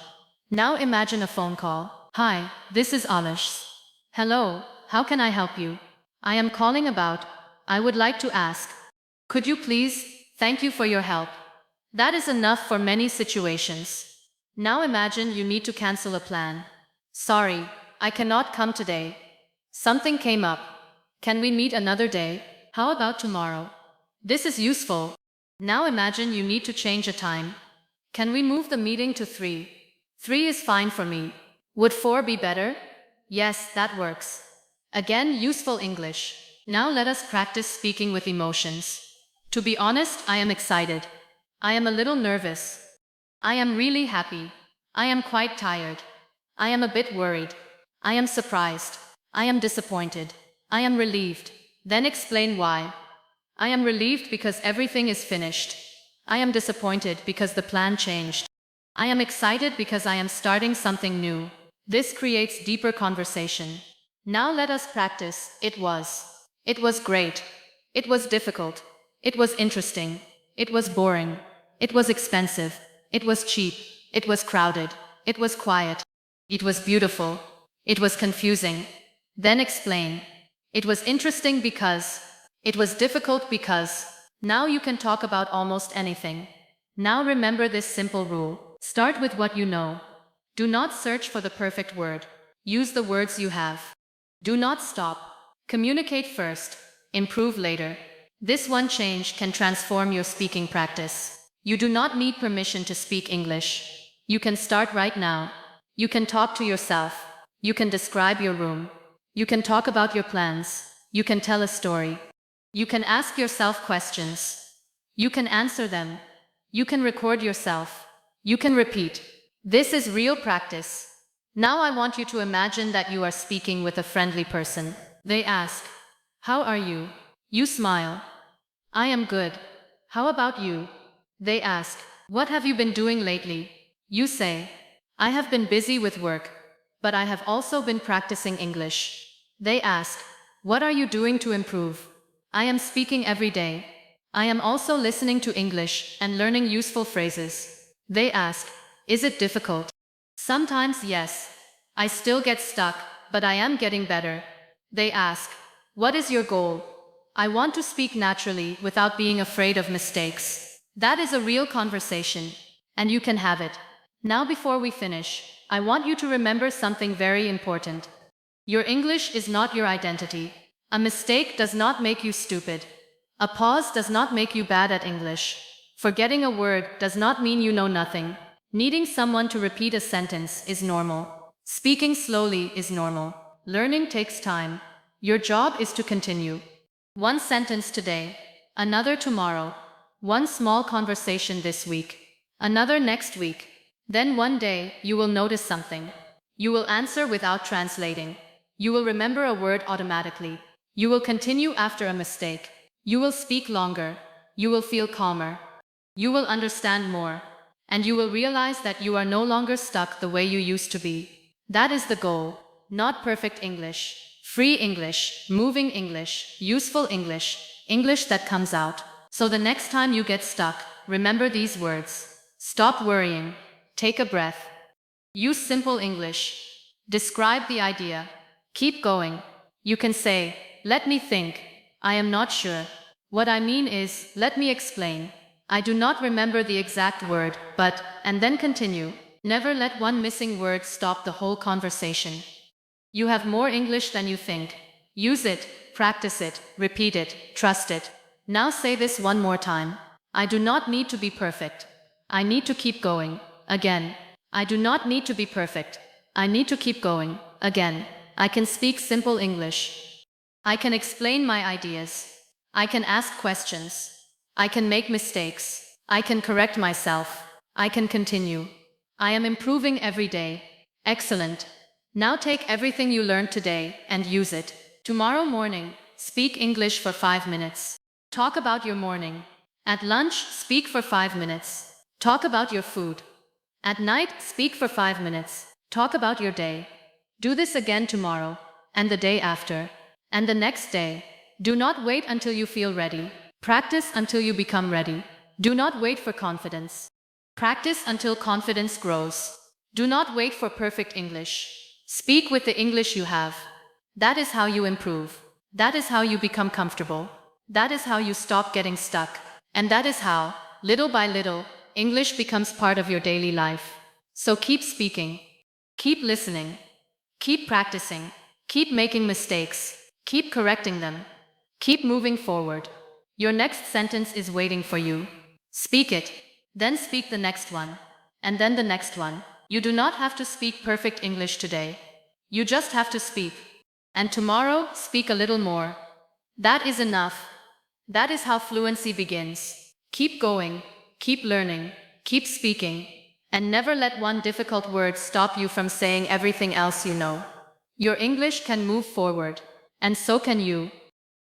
Now imagine a phone call. Hi, this is Alish. Hello, how can I help you? I am calling about. I would like to ask. Could you please? Thank you for your help. That is enough for many situations. Now imagine you need to cancel a plan. Sorry, I cannot come today. Something came up. Can we meet another day? How about tomorrow? This is useful. Now imagine you need to change a time. Can we move the meeting to 3? 3 is fine for me. Would 4 be better? Yes, that works. Again, useful English. Now let us practice speaking with emotions. To be honest, I am excited. I am a little nervous. I am really happy. I am quite tired. I am a bit worried. I am surprised. I am disappointed. I am relieved. Then explain why. I am relieved because everything is finished. I am disappointed because the plan changed. I am excited because I am starting something new. This creates deeper conversation. Now let us practice. It was. It was great. It was difficult. It was interesting. It was boring. It was expensive. It was cheap. It was crowded. It was quiet. It was beautiful. It was confusing. Then explain. It was interesting because. It was difficult because. Now you can talk about almost anything. Now remember this simple rule. Start with what you know. Do not search for the perfect word. Use the words you have. Do not stop. Communicate first. Improve later. This one change can transform your speaking practice. You do not need permission to speak English. You can start right now. You can talk to yourself. You can describe your room. You can talk about your plans. You can tell a story. You can ask yourself questions. You can answer them. You can record yourself. You can repeat. This is real practice. Now I want you to imagine that you are speaking with a friendly person. They ask, "How are you?" You smile. "I am good. How about you?" They ask, "What have you been doing lately?" You say, "I have been busy with work, but I have also been practicing English." They ask, "What are you doing to improve?" "I am speaking every day. I am also listening to English and learning useful phrases." They ask, "Is it difficult?" "Sometimes yes. I still get stuck, but I am getting better." They ask, "What is your goal?" "I want to speak naturally without being afraid of mistakes." That is a real conversation, and you can have it. Now before we finish, I want you to remember something very important. Your English is not your identity. A mistake does not make you stupid. A pause does not make you bad at English. Forgetting a word does not mean you know nothing. Needing someone to repeat a sentence is normal. Speaking slowly is normal. Learning takes time. Your job is to continue. One sentence today, another tomorrow, one small conversation this week, another next week. Then one day, you will notice something. You will answer without translating. You will remember a word automatically. You will continue after a mistake. You will speak longer. You will feel calmer. You will understand more. And you will realize that you are no longer stuck the way you used to be. That is the goal. Not perfect English. Free English, moving English, useful English, English that comes out. So the next time you get stuck, remember these words. Stop worrying. Take a breath. Use simple English. Describe the idea. Keep going. You can say, "Let me think. I am not sure. What I mean is, let me explain. I do not remember the exact word, but," and then continue. Never let one missing word stop the whole conversation. You have more English than you think. Use it, practice it, repeat it, trust it. Now say this one more time. I do not need to be perfect. I need to keep going. Again. I do not need to be perfect. I need to keep going. Again. I can speak simple English. I can explain my ideas. I can ask questions. I can make mistakes. I can correct myself. I can continue. I am improving every day. Excellent. Now take everything you learned today and use it. Tomorrow morning, speak English for 5 minutes. Talk about your morning. At lunch, speak for 5 minutes. Talk about your food. At night, speak for 5 minutes. Talk about your day. Do this again tomorrow, and the day after, and the next day. Do not wait until you feel ready. Practice until you become ready. Do not wait for confidence. Practice until confidence grows. Do not wait for perfect English. Speak with the English you have. That is how you improve. That is how you become comfortable. That is how you stop getting stuck. And that is how, little by little, English becomes part of your daily life. So keep speaking. Keep listening. Keep practicing. Keep making mistakes. Keep correcting them. Keep moving forward. Your next sentence is waiting for you. Speak it. Then speak the next one. And then the next one. You do not have to speak perfect English today. You just have to speak. And tomorrow, speak a little more. That is enough. That is how fluency begins. Keep going, keep learning, keep speaking, and never let one difficult word stop you from saying everything else you know. Your English can move forward, and so can you.